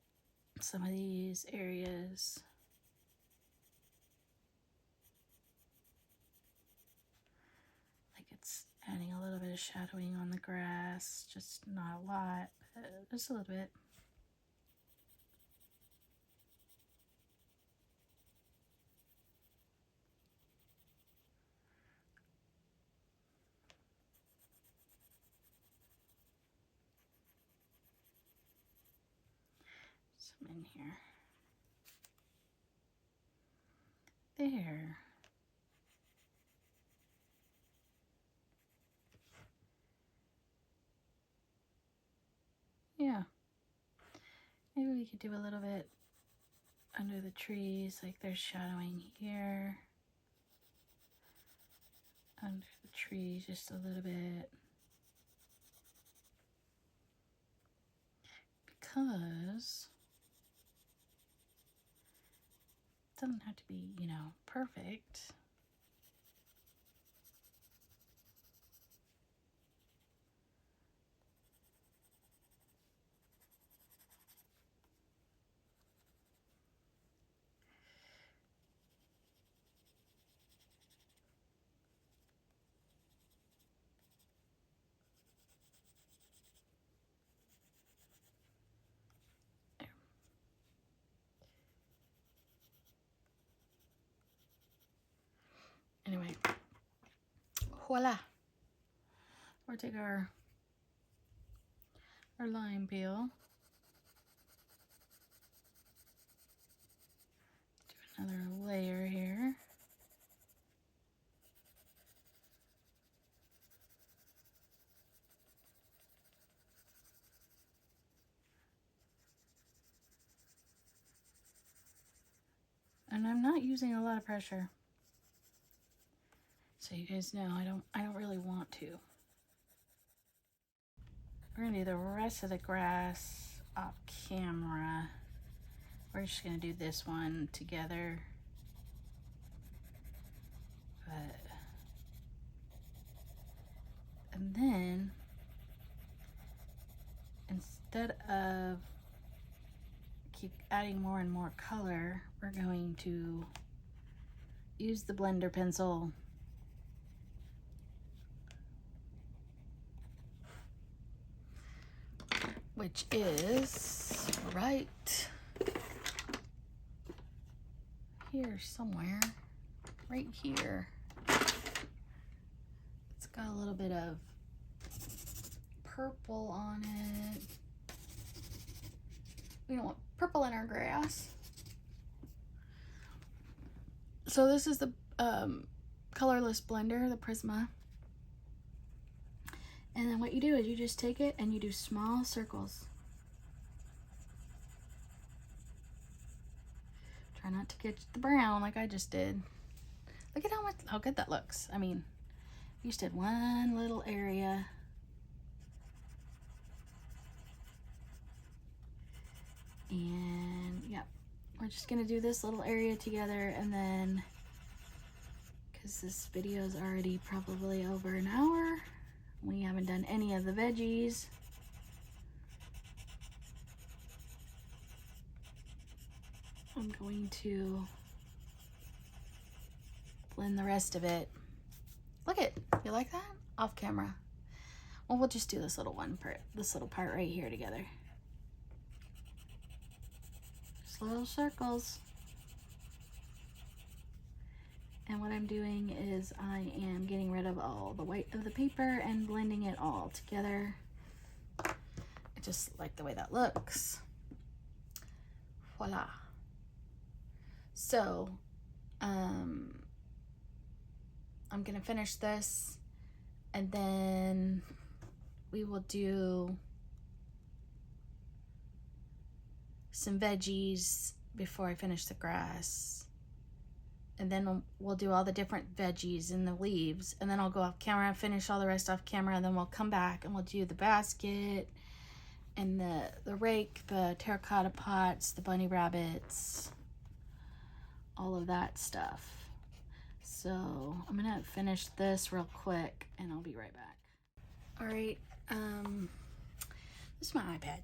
some of these areas. It's adding a little bit of shadowing on the grass, just not a lot, but just a little bit. Some in here. There. Yeah. Maybe we could do a little bit under the trees, like there's shadowing here. Under the trees, just a little bit. Because it doesn't have to be, you know, perfect. Anyway, voila. We'll take our lime peel. Do another layer here. And I'm not using a lot of pressure. So you guys know I don't really want to. We're gonna do the rest of the grass off camera. We're just gonna do this one together. And then instead of keep adding more and more color, we're going to use the blender pencil which is right here somewhere, right here. It's got a little bit of purple on it. We don't want purple in our grass. So this is the colorless blender, the Prisma. And then what you do is you just take it and you do small circles. Try not to get the brown like I just did. Look at how good that looks. I mean, you just did one little area. And yeah, we're just gonna do this little area together, and then, because this video is already probably over an hour, we haven't done any of the veggies. I'm going to blend the rest of it. Look it, you like that? Off camera. Well, we'll just do this little part right here together. Just little circles. And what I'm doing is I am getting rid of all the white of the paper and blending it all together. I just like the way that looks. Voila. So, I'm gonna finish this, and then we will do some veggies before I finish the grass. And then we'll do all the different veggies and the leaves, and then I'll go off camera and finish all the rest off camera, and then we'll come back and we'll do the basket and the rake, the terracotta pots, the bunny rabbits, all of that stuff. So I'm gonna finish this real quick and I'll be right back. All right, this is my iPad.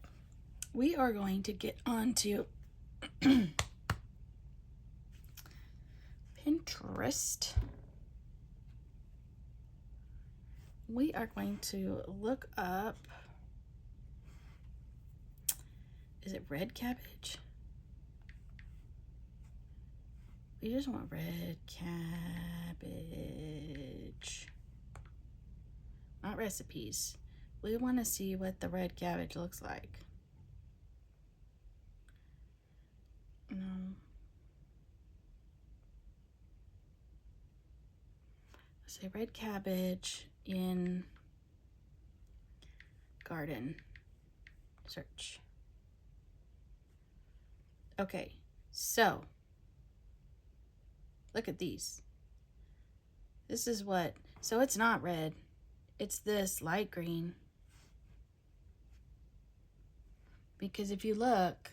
We are going to get on to Pinterest. We are going to look up, is it red cabbage? We just want red cabbage, not recipes. We want to see what the red cabbage looks like. Say red cabbage in garden search. Okay, so look at these. This is what, so it's not red, it's this light green. Because if you look,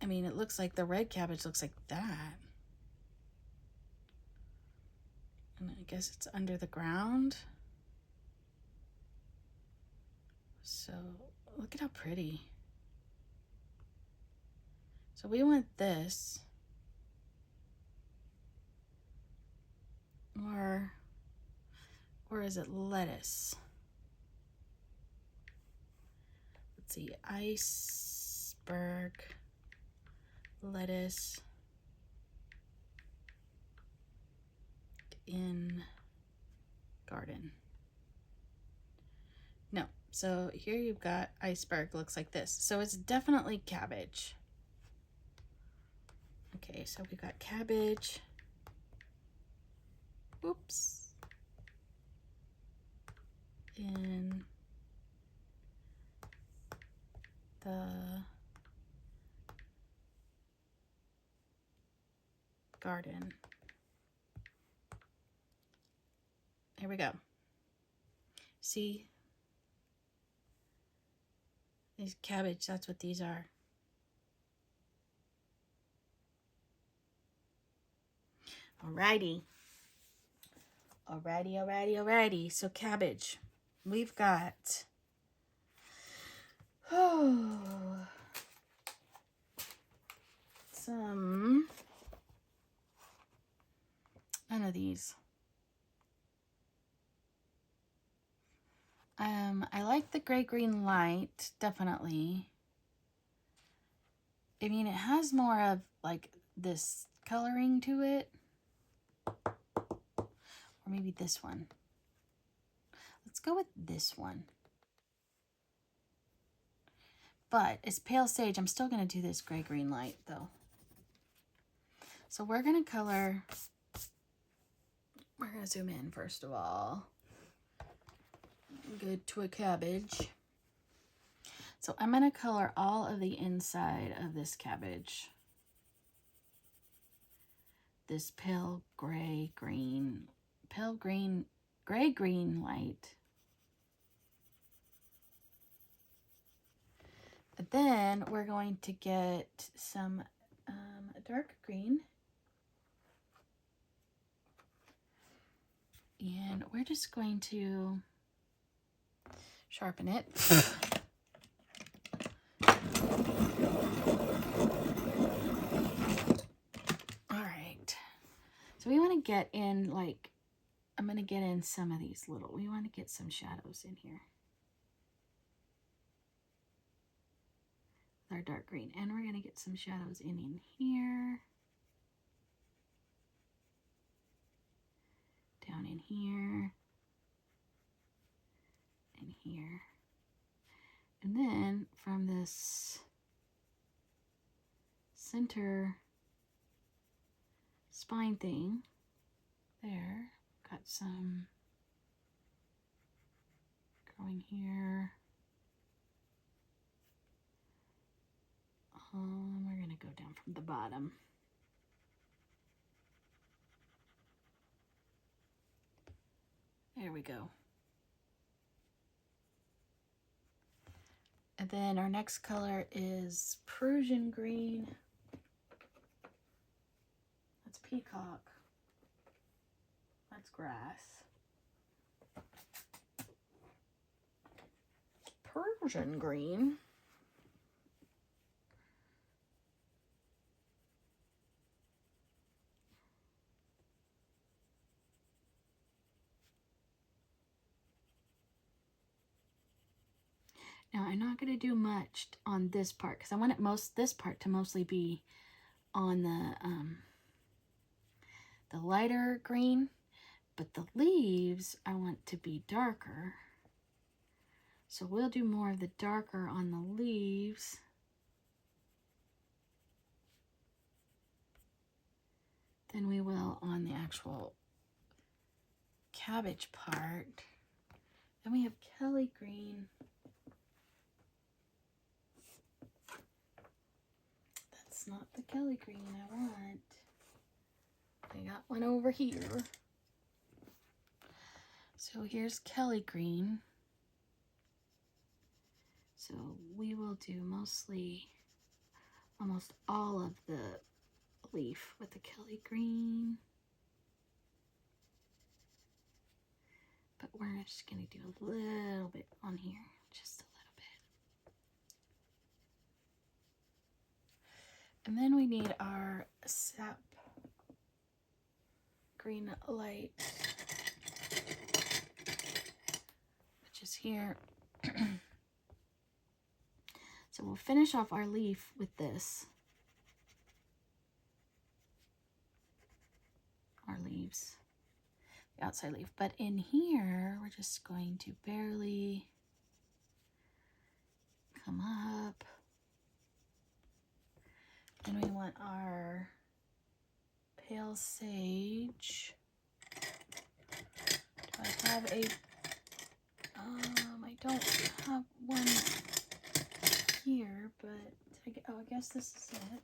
I mean, it looks like the red cabbage looks like that. And I guess it's under the ground. So look at how pretty. So we want this. Or is it lettuce? Let's see, iceberg, lettuce. in garden. No, so here you've got iceberg, looks like this. So it's definitely cabbage. Okay, so we got cabbage. Oops. In the garden. Here we go. See? These cabbage, that's what these are. Alrighty. Alrighty. So cabbage. We've got some, none of these. I like the gray-green light, definitely. I mean, it has more of like this coloring to it. Or maybe this one. Let's go with this one. But it's pale sage. I'm still going to do this gray-green light though. So we're going to color, we're going to zoom in first of all. Good to a cabbage. So I'm going to color all of the inside of this cabbage. This pale gray-green, gray-green light. And then we're going to get some dark green. And we're just going to sharpen it. All right. So we want to get in, like, I'm going to get in some of these little, we want to get some shadows in here. With our dark green. And we're going to get some shadows in here. Down in here. In here. And then from this center spine thing there, got some going here. We're going to go down from the bottom. There we go. And then our next color is Prussian green. That's peacock. That's grass. Prussian green. Now I'm not going to do much on this part because I want this part to mostly be on the lighter green, but the leaves I want to be darker. So we'll do more of the darker on the leaves. Than we will on the actual cabbage part. Then we have Kelly green. That's not the Kelly green I want. I got one over here. So here's Kelly green. So we will do mostly, almost all of the leaf with the Kelly green. But we're just going to do a little bit on here, just a little bit. And then we need our Sap Green Light, which is here. So we'll finish off our leaf with this. Our leaves. the outside leaf. But in here, we're just going to barely come up. And we want our pale sage. Do I have a, I don't have one here, but I guess this is it.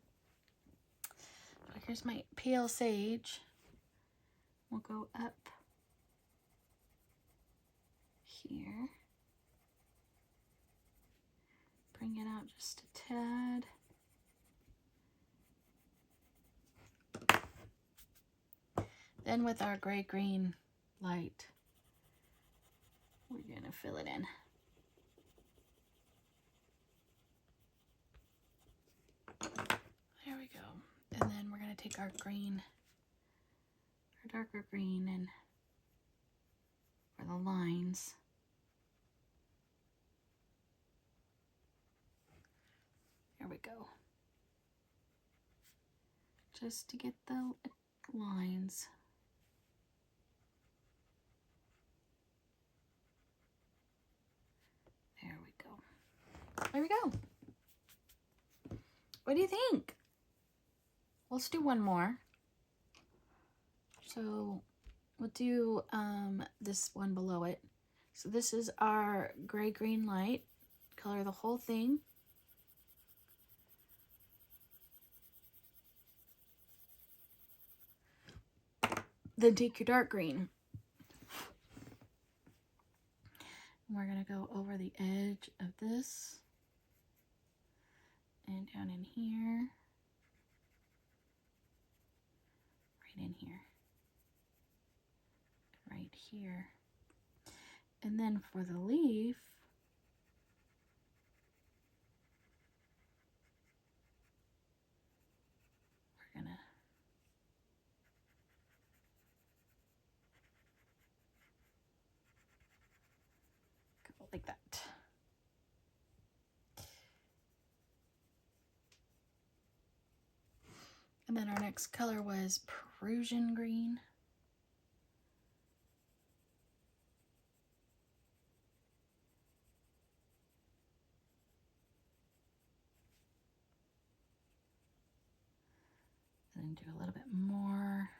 So here's my pale sage. We'll go up here. Bring it out just a tad. Then with our gray-green light, we're gonna fill it in. There we go. And then we're gonna take our green, our darker green, and for the lines. There we go. Just to get the lines. There we go. There we go. What do you think? Let's do one more. So we'll do this one below it. So this is our gray-green light. Color the whole thing. Then take your dark green. We're going to go over the edge of this and down in here, right in here, right here. And then for the leaf, we're going to go like that. And then our next color was Prussian green. And then do a little bit more.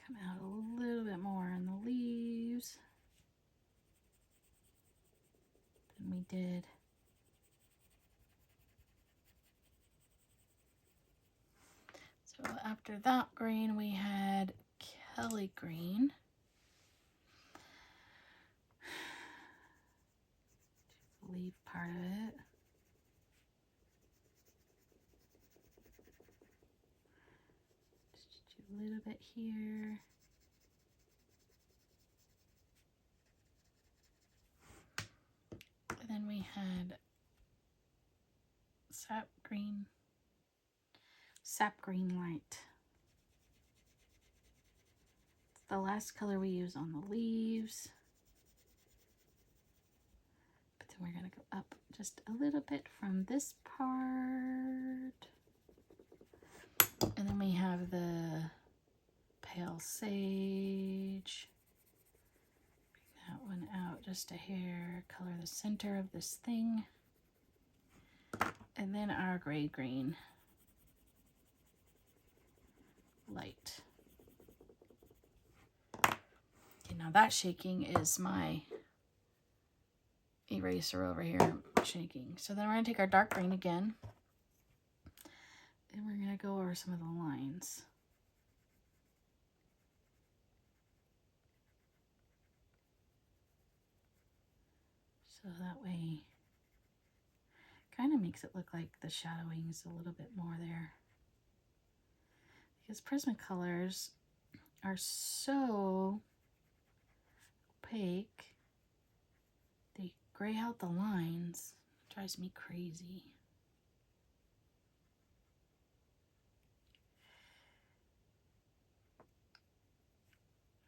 Come out a little bit more in the leaves than we did. So after that green, we had Kelly green. The leaf part of it. Just do a little bit here. And then we had Sap Green Light. It's the last color we use on the leaves. But then we're going to go up just a little bit from this part. And then we have the pale sage. Bring that one out just a hair. Color the center of this thing. And then our gray-green light. Okay, now that shaking is my eraser over here shaking. So then we're going to take our dark green again. And we're going to go over some of the lines. So that way, kind of makes it look like the shadowing is a little bit more there. Because Prisma colors are so opaque, they gray out the lines. It drives me crazy.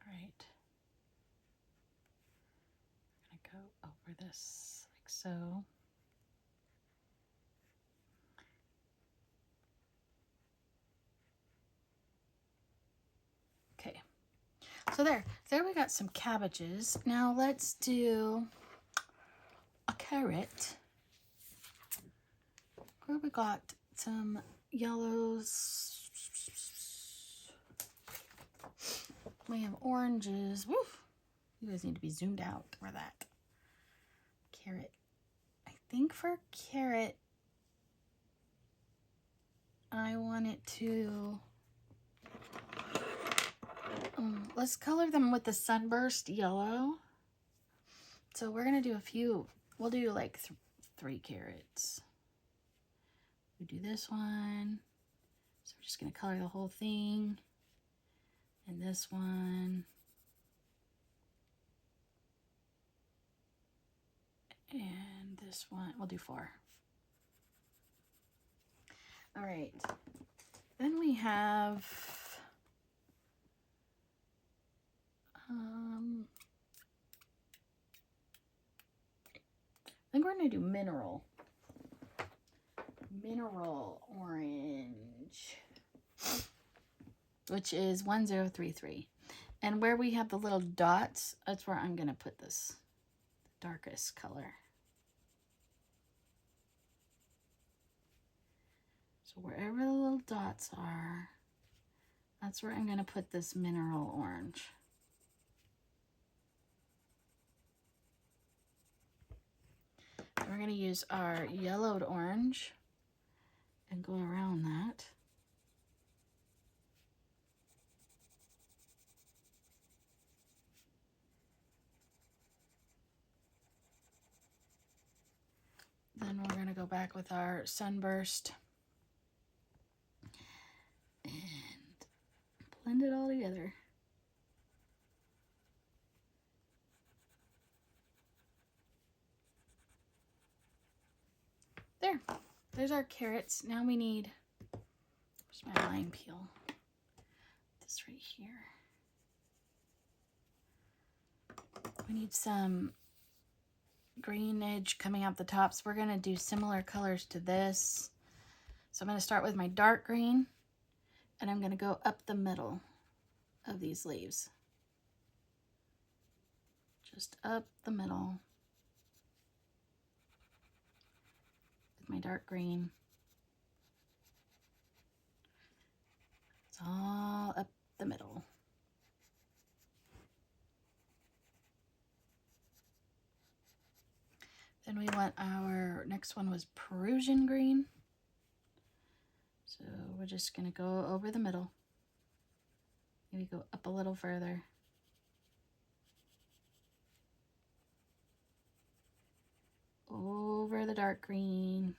All right. I'm going to go over this like so. Okay, So there we got some cabbages. Now let's do a carrot. Where we got some yellows. We have oranges. Woo! You guys need to be zoomed out for that. Carrot. I think for carrot, I want it to... let's color them with the sunburst yellow. So we're going to do a few. We'll do like 3 carrots. We do this one. So we're just going to color the whole thing. And this one. And this one. We'll do 4. All right. Then we have I think we're going to do mineral orange, which is 1033. And where we have the little dots, that's where I'm going to put this darkest color. So wherever the little dots are, that's where I'm going to put this mineral orange. We're going to use our yellowed orange and go around that. Then we're going to go back with our sunburst and blend it all together. There's our carrots. Now we need, where's my lime peel? This right here. We need some green edge coming out the tops. We're going to do similar colors to this. So I'm going to start with my dark green, and I'm going to go up the middle of these leaves. Just up the middle. My dark green. It's all up the middle. Then we want our next one was Prussian green. So we're just going to go over the middle. Maybe go up a little further. Over the dark green.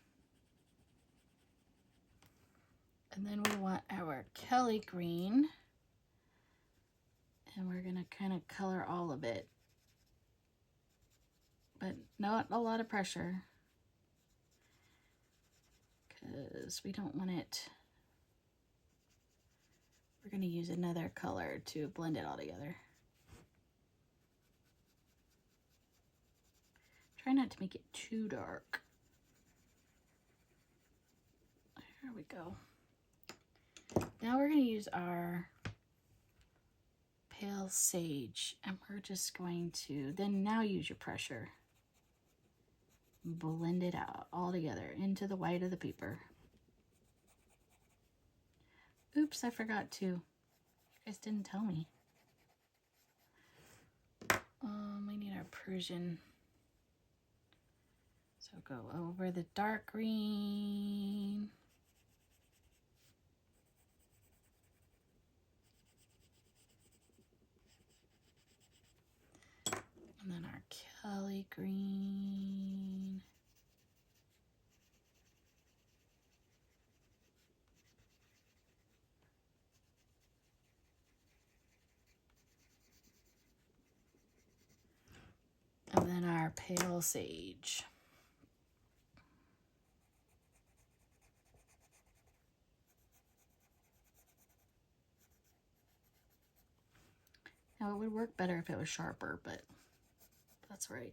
And then we want our Kelly green. And we're going to kind of color all of it. But not a lot of pressure. Because we don't want it. We're going to use another color to blend it all together. Try not to make it too dark. There we go. Now we're going to use our pale sage, and we're just going to then now use your pressure. Blend it out all together into the white of the paper. Oops, I forgot to. You guys didn't tell me. We need our Prussian. So go over the dark green. And then our Kelly green. And then our pale sage. Now it would work better if it was sharper, but that's right.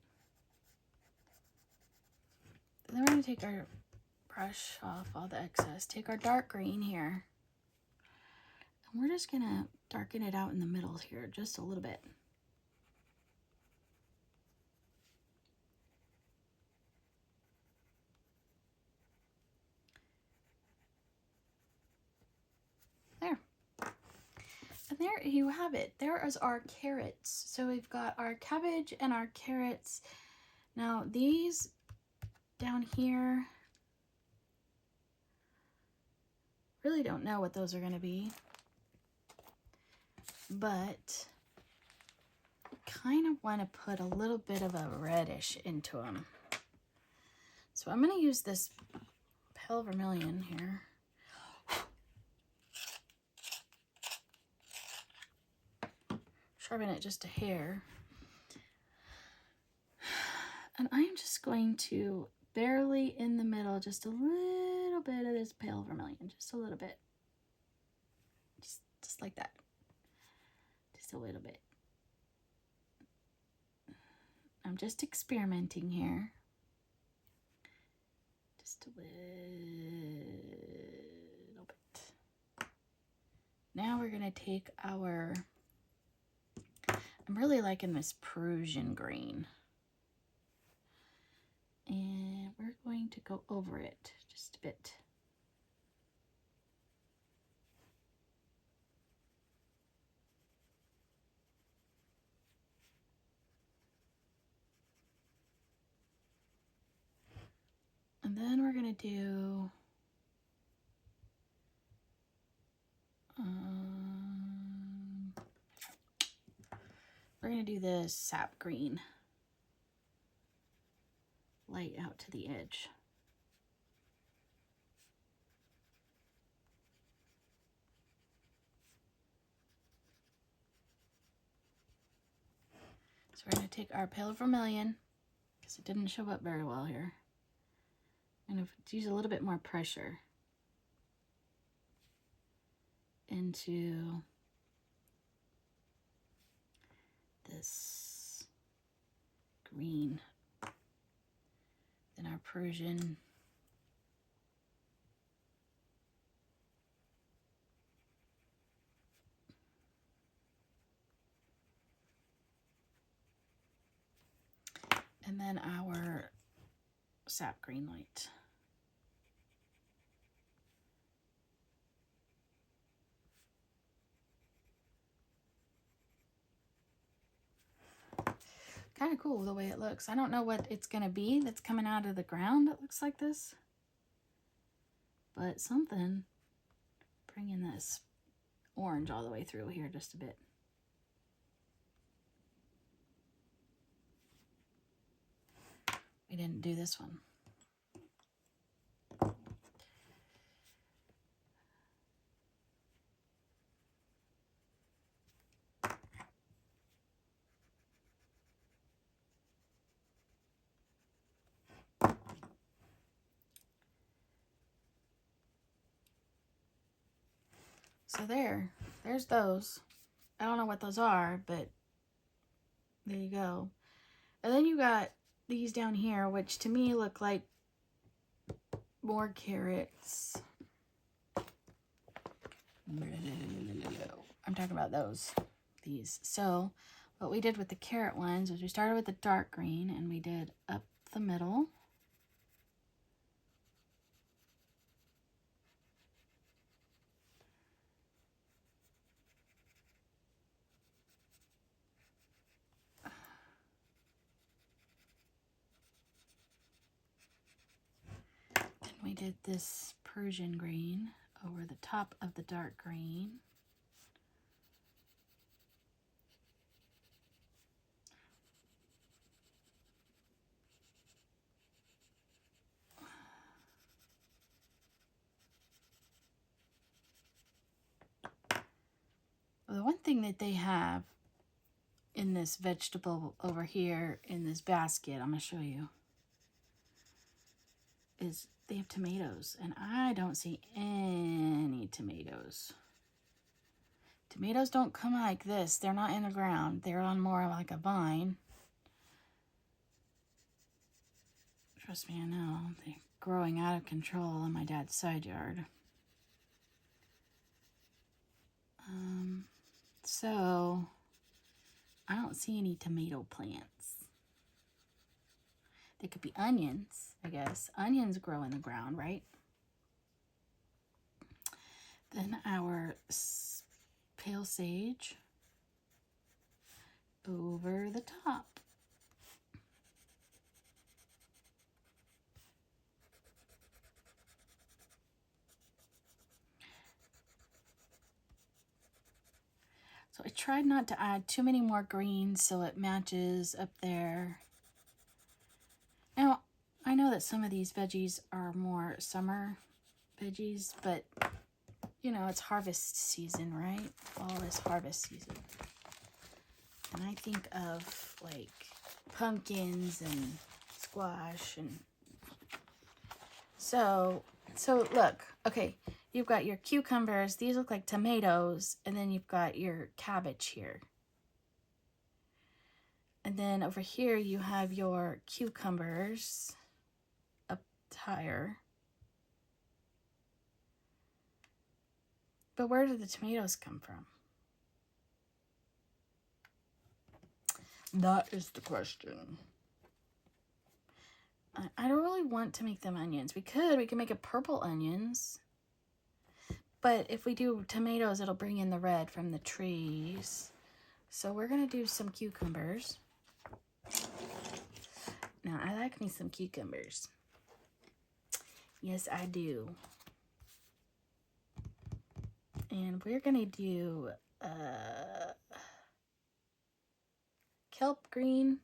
And then we're going to take our brush off all the excess. Take our dark green here. And we're just gonna darken it out in the middle here just a little bit. There. And there you have it. There is our carrots. So we've got our cabbage and our carrots. Now these down here, really don't know what those are going to be, but kind of want to put a little bit of a reddish into them. So I'm going to use this pale vermilion here. Sharpen it just a hair. And I'm just going to barely in the middle, just a little bit of this pale vermilion, just a little bit. Just like that. Just a little bit. I'm just experimenting here. Just a little bit. Now we're going to take our, I'm really liking this Prussian green. And we're going to go over it just a bit. And then we're going to do this Sap Green Light out to the edge. So we're going to take our pale vermilion, because it didn't show up very well here, and use a little bit more pressure into this green, then our Prussian. And then our Sap Green Light. Kind of cool the way it looks. I don't know what it's going to be that's coming out of the ground that looks like this. But something. Bringing this orange all the way through here just a bit. We didn't do this one. So there's those. I don't know what those are, but there you go. And then you got these down here, which to me look like more carrots. I'm talking about these. So what we did with the carrot ones was we started with the dark green and we did up the middle. We did this Prussian green over the top of the dark green. Well, the one thing that they have in this vegetable over here in this basket, I'm going to show you, is they have tomatoes, and I don't see any tomatoes. Tomatoes don't come like this. They're not in the ground. They're on more like a vine. Trust me, I know. They're growing out of control in my dad's side yard. So I don't see any tomato plants. They could be onions, I guess. Onions grow in the ground, right? Then our pale sage over the top. So I tried not to add too many more greens so it matches up there. Now, I know that some of these veggies are more summer veggies, but you know, it's harvest season, right? Fall is harvest season. And I think of like pumpkins and squash and so look, okay, you've got your cucumbers, these look like tomatoes, and then you've got your cabbage here. And then over here you have your cucumbers up higher. But where did the tomatoes come from? That is the question. I don't really want to make them onions. We can make it purple onions. But if we do tomatoes, it'll bring in the red from the trees. So we're going to do some cucumbers. Now, I like me some cucumbers. Yes, I do. And we're going to do kelp green.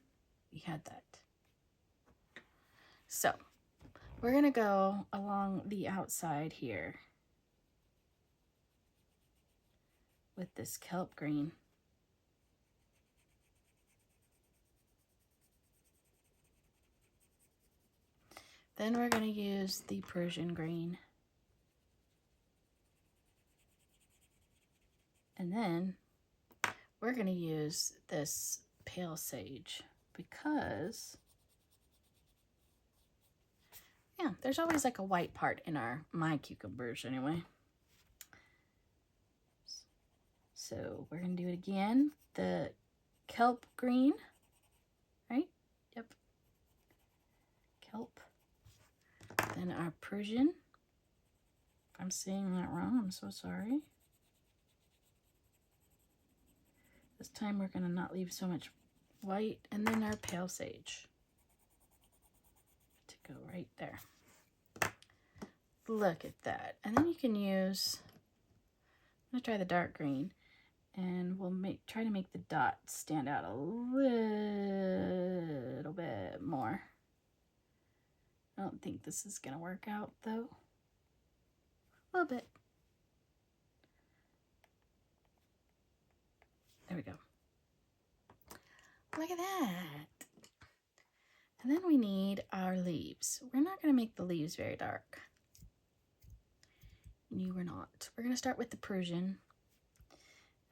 We had that. So, we're going to go along the outside here with this kelp green. Then we're going to use the Prussian green. And then we're going to use this pale sage because, yeah, there's always like a white part in my cucumbers anyway. So we're going to do it again. The kelp green, right? Yep. Kelp. Then our Prussian. If I'm saying that wrong, I'm so sorry. This time we're going to not leave so much white. And then our pale sage to go right there. Look at that. And then you can use, I'm going to try the dark green. And we'll try to make the dots stand out a little bit more. I don't think this is going to work out though. A little bit. There we go. Look at that. And then we need our leaves. We're not going to make the leaves very dark. No, we're not. We're going to start with the Prussian.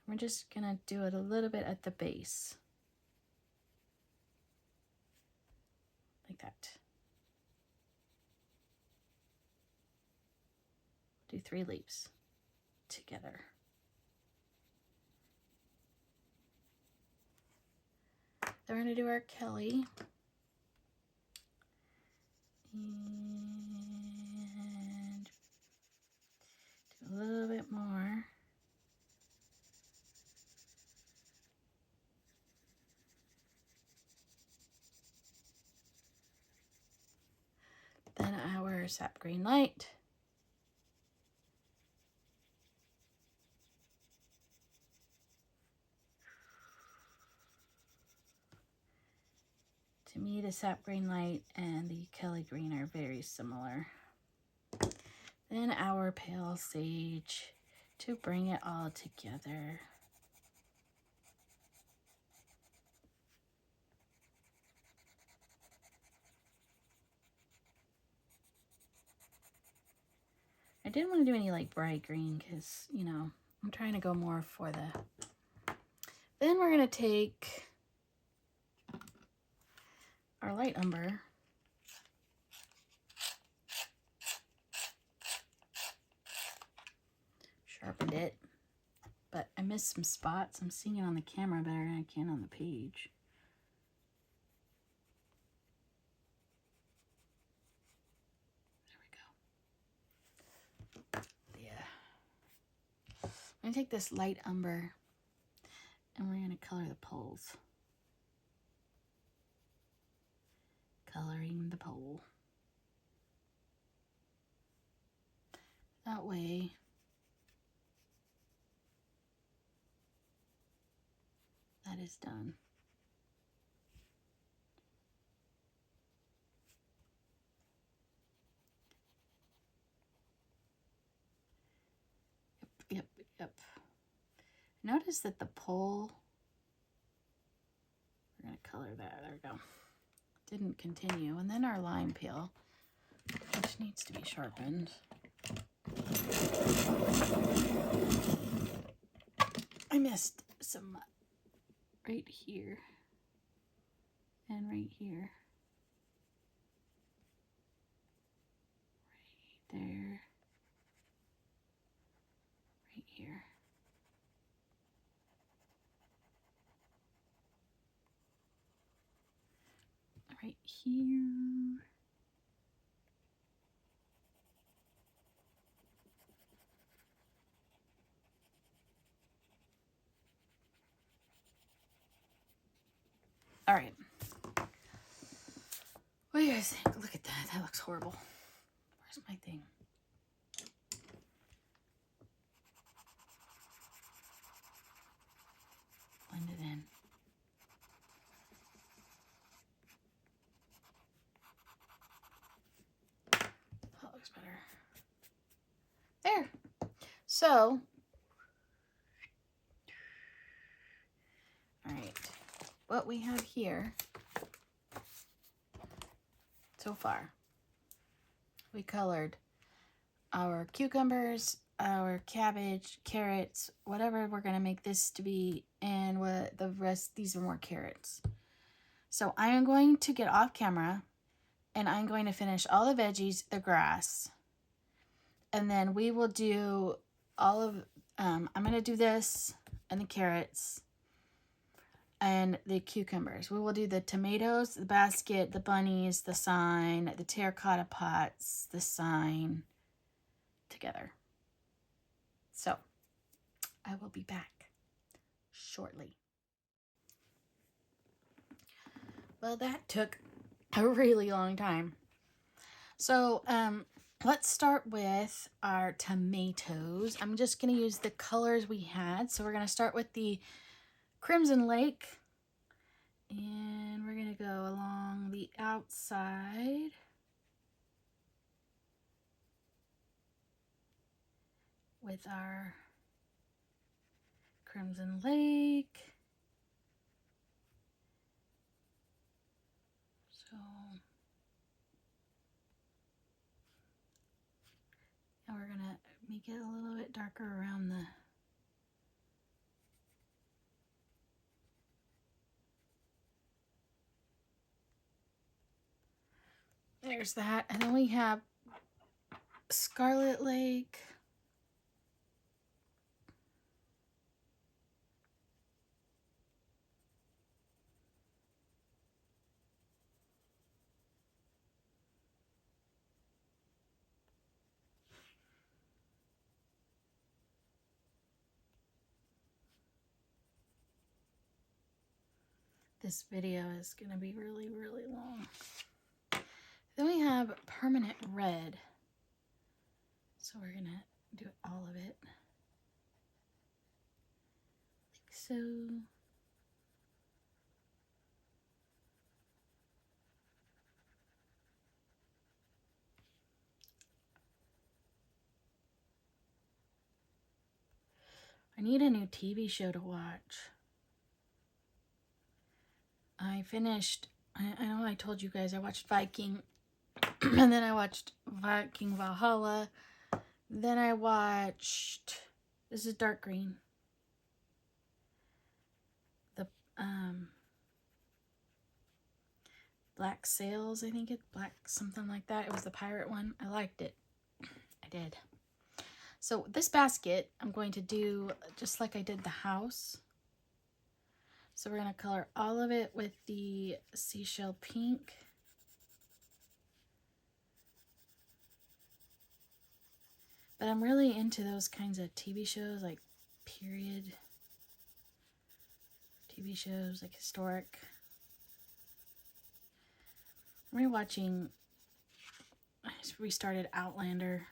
We're just going to do it a little bit at the base. Like that. Do 3 leaves together. Then we're going to do our Kelly. And do a little bit more. Then our Sap Green Light. To me, the Sap Green Light and the Kelly Green are very similar. Then our Pale Sage to bring it all together. I didn't want to do any like bright green because, you know, I'm trying to go more for the... Then we're going to take our light umber. Sharpened it. but I missed some spots. I'm seeing it on the camera better than I can on the page. There we go. Yeah. I'm going to take this light umber and we're going to color the poles. Coloring the pole. That way that is done. Yep. Notice that the pole, we're going to color that. There we go. Didn't continue. And then our lime peel, which needs to be sharpened. I missed some right here and right here. Right there. Right here. Right here. All right. What do you guys think? Look at that. That looks horrible. Where's my thing? Blend it in. That looks better. There. So, all right. What we have here so far, we colored our cucumbers, our cabbage, carrots, whatever we're going to make this to be, and what the rest, these are more carrots. So I'm going to get off camera and I'm going to finish all the veggies, the grass, and then we will do all of, I'm going to do this and the carrots and the cucumbers. We will do the tomatoes, the basket, the bunnies, the sign, the terracotta pots, the sign together. So I will be back shortly. Well, that took a really long time. So let's start with our tomatoes. I'm just going to use the colors we had. So we're going to start with the Crimson Lake, and we're going to go along the outside with our Crimson Lake. So now we're going to make it a little bit darker around the there's that. And then we have Scarlet Lake. This video is going to be really, really long. Then we have Permanent Red. So we're going to do all of it. Like so. I need a new TV show to watch. I finished, I know I told you guys I watched Viking, and then I watched Viking Valhalla. Then I watched, this is dark green, the Black Sails, I think it's black, something like that. It was the pirate one. I liked it. I did. So this basket, I'm going to do just like I did the house. So we're going to color all of it with the seashell pink. But I'm really into those kinds of TV shows, like period TV shows, like historic. I'm rewatching, I just restarted Outlander.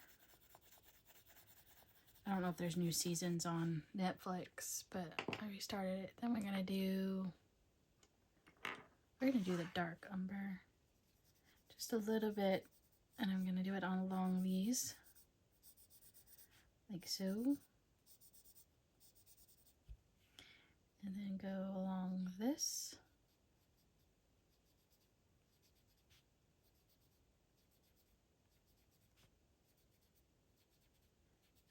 I don't know if there's new seasons on Netflix, but I restarted it. Then we're gonna do the dark umber. Just a little bit, and I'm gonna do it on along these. Like so. And then go along this.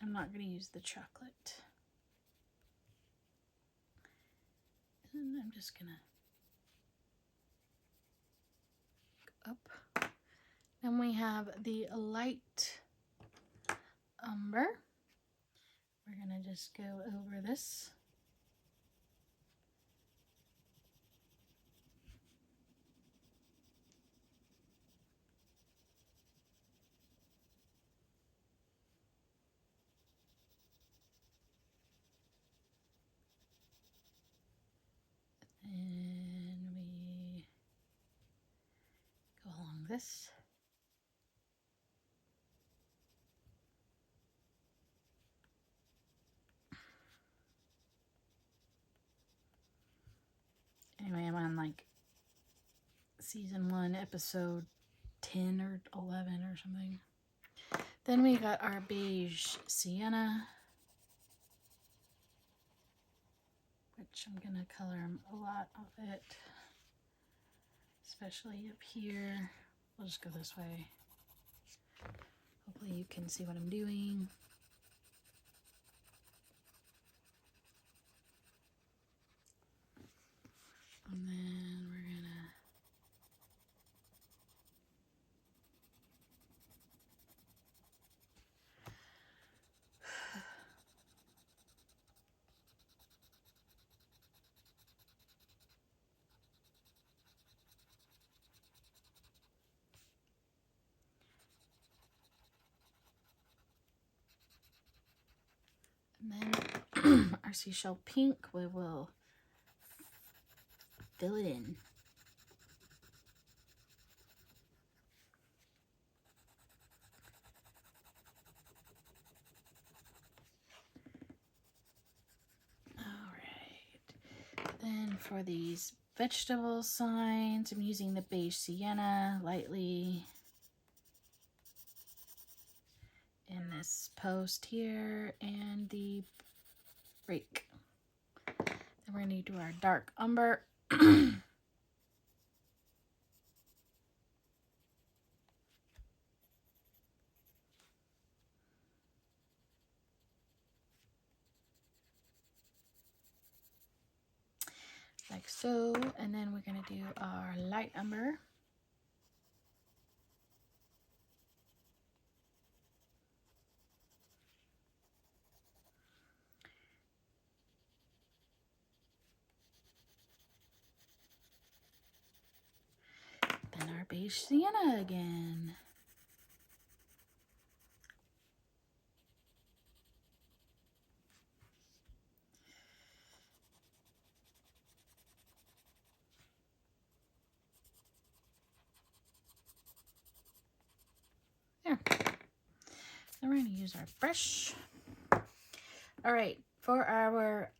I'm not going to use the chocolate. And I'm just going to go up. Then we have the light umber. We're going to just go over this. And we go along this. Anyway, I'm on like season 1, episode 10 or 11 or something. Then we got our beige Sienna, which I'm going to color a lot of it, especially up here. We'll just go this way. Hopefully you can see what I'm doing. And then we're gonna and then our seashell pink, we will fill it in. Then for these vegetable signs, I'm using the beige Sienna lightly in this post here and the rake. Then we're going to do our dark umber. Like so, and then we're going to do our light umber. Then our beige Sienna again. There. Now we're going to use our brush. All right, for our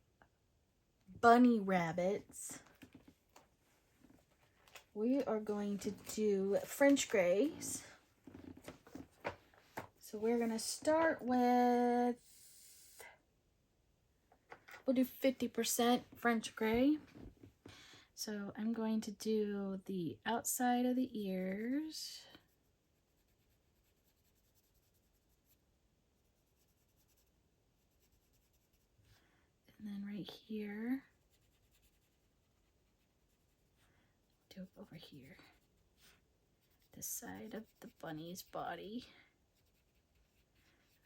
bunny rabbits, we are going to do French grays. So we're going to start with, we'll do 50% French gray. So I'm going to do the outside of the ears. And then right here, do it over here, the side of the bunny's body.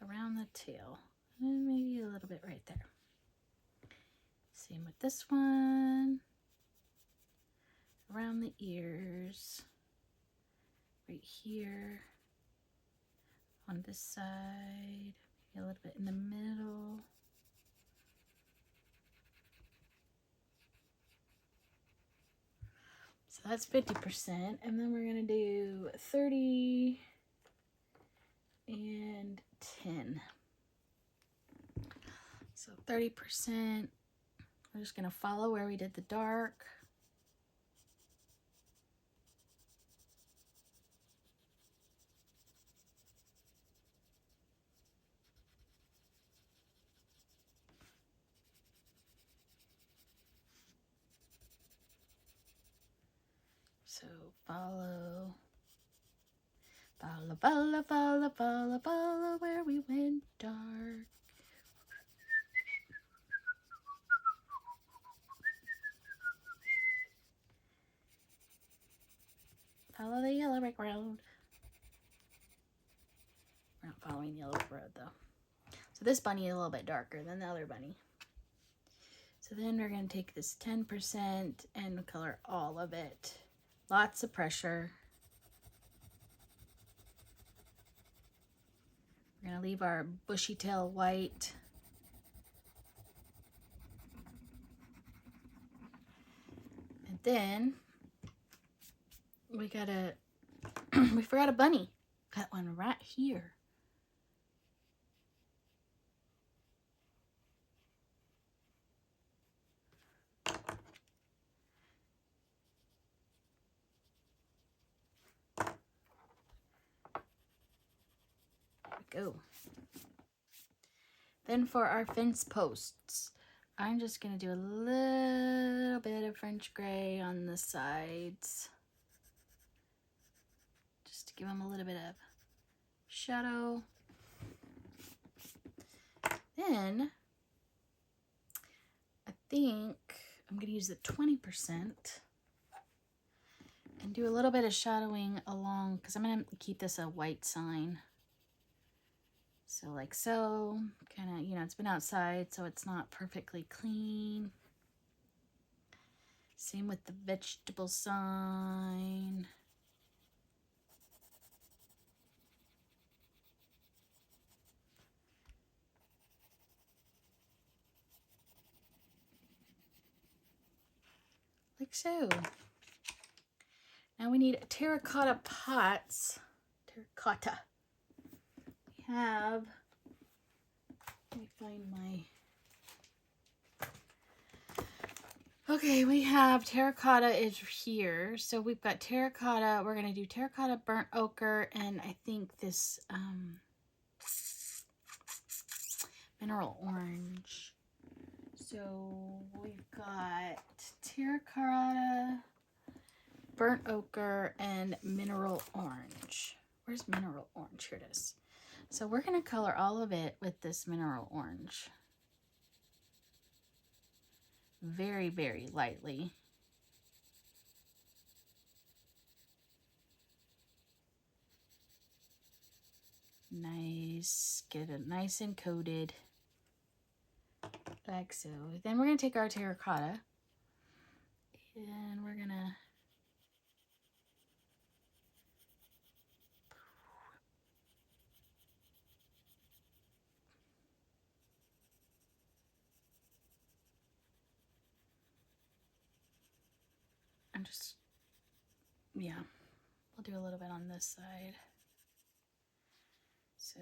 around the tail, and maybe a little bit right there. Same with this one, around the ears, right here, on this side, maybe a little bit in the middle. So that's 50%, and then we're gonna do 30 and 10. So 30%, we're just gonna follow where we did the dark. So follow, follow, follow, follow, follow, follow where we went dark. Follow the yellow brick road. We're not following the yellow brick road though. So this bunny is a little bit darker than the other bunny. So then we're going to take this 10% and color all of it. Lots of pressure. We're going to leave our bushy tail white. And then we gotta, we forgot a bunny. Got one right here. Go. Then for our fence posts, I'm just gonna do a little bit of French gray on the sides, just to give them a little bit of shadow. Then I think I'm gonna use the 20% and do a little bit of shadowing along, because I'm gonna keep this a white sign. So like so, kind of, you know, it's been outside, so it's not perfectly clean. Same with the vegetable sign. Like so. Now we need terracotta pots. Terracotta. We have, let me find my, okay, we have terracotta is here. So we've got terracotta. We're going to do terracotta, burnt ochre, and I think this mineral orange. So we've got terracotta, burnt ochre, and mineral orange. Where's mineral orange? Here it is. So we're going to color all of it with this mineral orange. Very, very lightly. Nice. Get it nice and coated. Like so. Then we're going to take our terracotta and we're going to yeah, we'll do a little bit on this side. So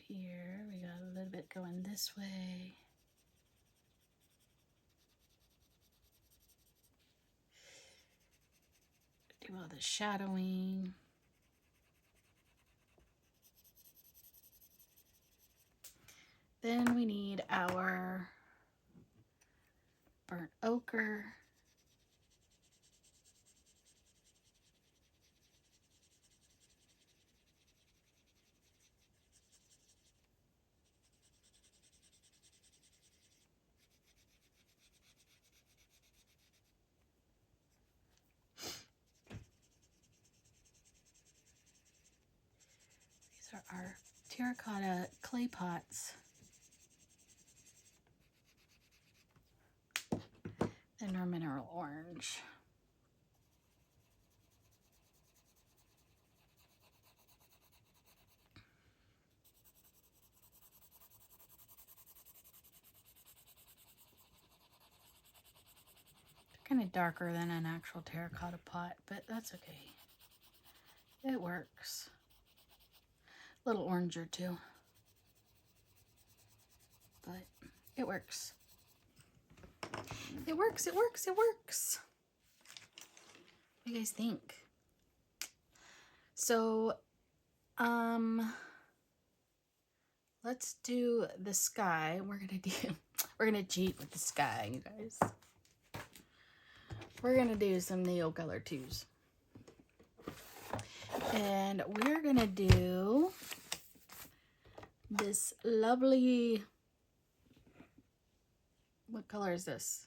here we got a little bit going this way. Do all the shadowing. Then we need our burnt ochre. These are our terracotta clay pots. And our mineral orange. Kind of darker than an actual terracotta pot, but that's okay. It works. A little oranger too, but it works. It works, it works, it works. What do you guys think? So, let's do the sky. We're gonna cheat with the sky, you guys. We're gonna do some nail color twos. And we're gonna do this lovely, what color is this?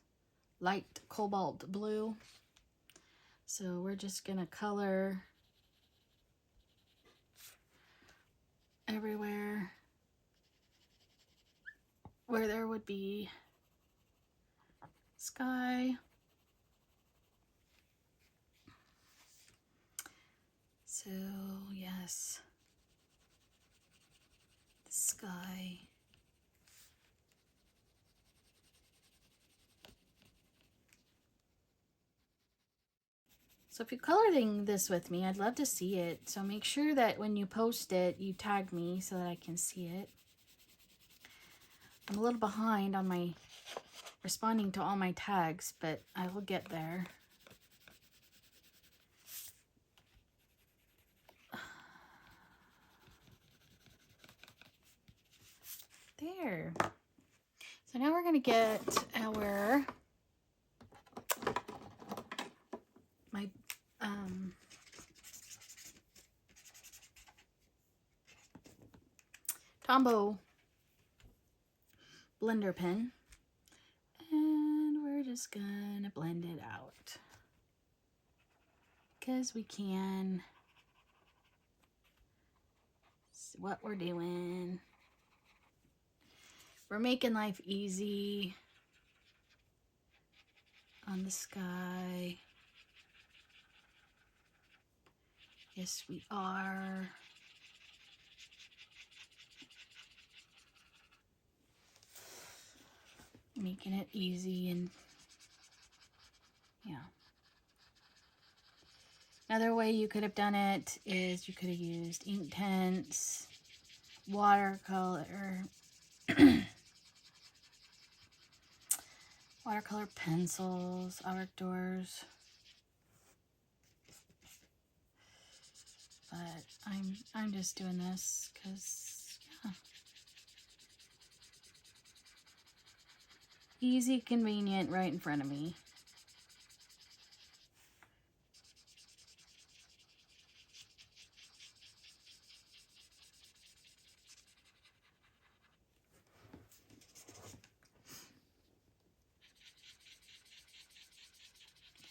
Light cobalt blue. So we're just gonna color everywhere where there would be sky. So yes, the sky. So if you're coloring this with me, I'd love to see it. So make sure that when you post it, you tag me so that I can see it. I'm a little behind on my responding to all my tags, but I will get there. There. So now we're going to get my Tombow blender pen, and we're just gonna blend it out because we can. It's what we're doing. We're making life easy on the sky. Yes, we are. Making it easy, and yeah. Another way you could have done it is you could have used ink tints, watercolor, watercolor pencils, outdoors. But I'm just doing this because, yeah. Easy, convenient, right in front of me.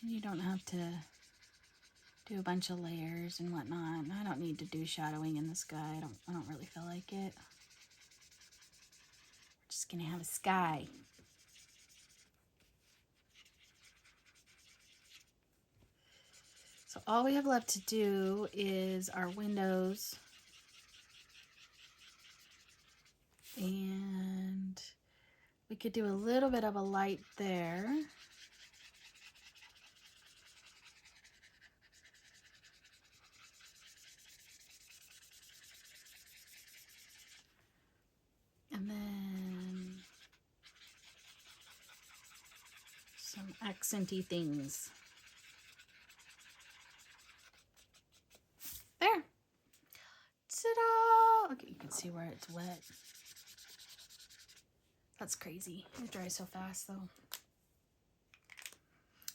And you don't have to do a bunch of layers and whatnot. I don't need to do shadowing in the sky. I don't really feel like it. We're just gonna have a sky. So all we have left to do is our windows. And we could do a little bit of a light there. And then some accenty things. There. Ta-da! Okay, you can see where it's wet. That's crazy. It dries so fast though.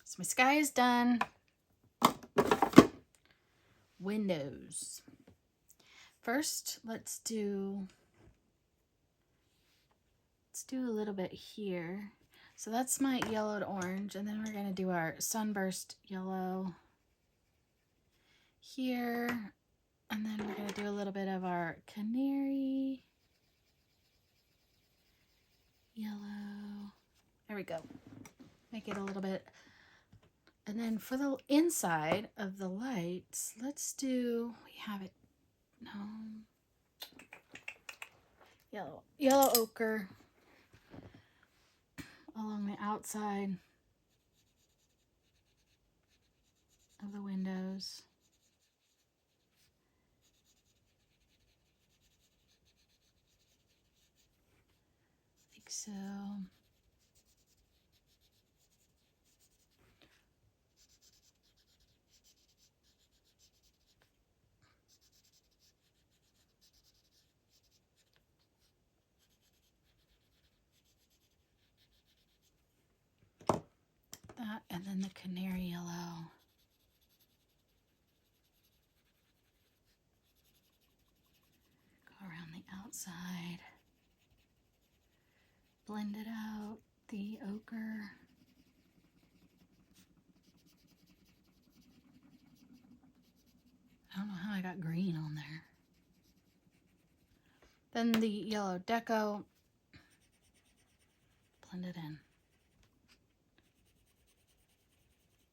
So my sky is done. Windows. First, let's do a little bit here. So that's my yellowed orange, and then we're gonna do our sunburst yellow here, And then we're going to do a little bit of our canary yellow. There we go. Make it a little bit. And then for the inside of the lights, let's do, we have it, no, yellow ochre along the outside of the windows. Like so. That, and then the canary yellow. Go around the outside. Blend it out, the ochre. I don't know how I got green on there. Then the yellow deco. Blend it in.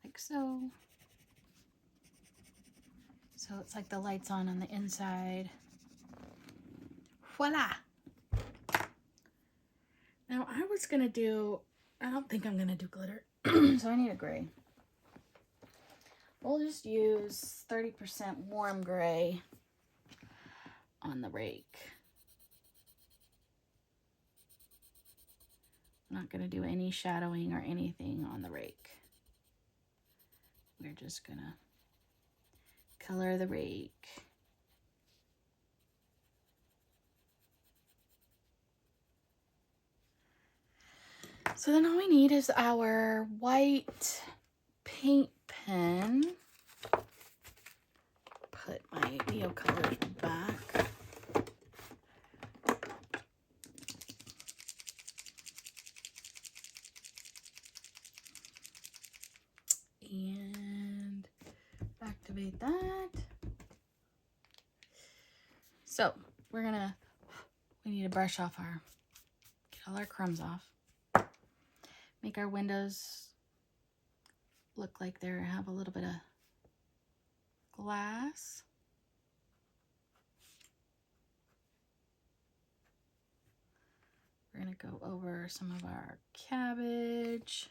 Like so. So it's like the lights on the inside. Voila! Now I was gonna do, I don't think I'm gonna do glitter. So I need a gray. We'll just use 30% warm gray on the rake. I'm not gonna do any shadowing or anything on the rake. We're just gonna color the rake. So then all we need is our white paint pen. Put my Neo colors back. And activate that. So we need to brush off get all our crumbs off. Make our windows look like they have a little bit of glass. We're going to go over some of our cabbage.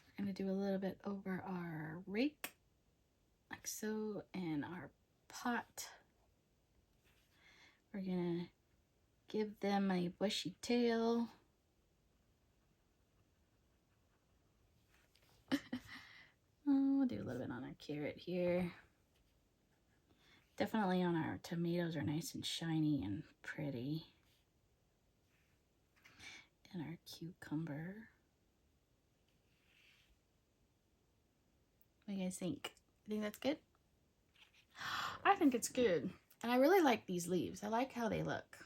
We're going to do a little bit over our rake, like so, and our pot. We're gonna give them a bushy tail. We'll do a little bit on our carrot here. Definitely on our tomatoes are nice and shiny and pretty. And our cucumber. What do you guys think? You think that's good? I think it's good. And I really like these leaves. I like how they look.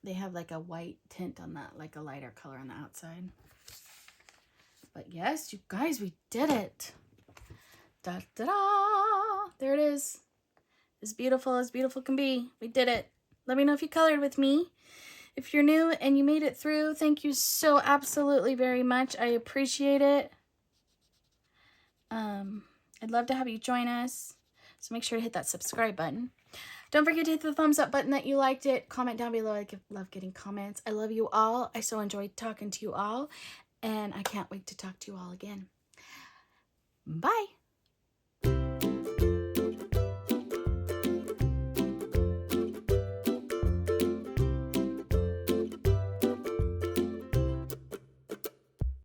They have like a white tint on that, like a lighter color on the outside. But yes, you guys, we did it. Da da da! There it is. As beautiful can be. We did it. Let me know if you colored with me. If you're new and you made it through, thank you so absolutely very much. I appreciate it. I'd love to have you join us. So make sure to hit that subscribe button. Don't forget to hit the thumbs up button that you liked it. Comment down below. I love getting comments. I love you all. I so enjoyed talking to you all. And I can't wait to talk to you all again. Bye.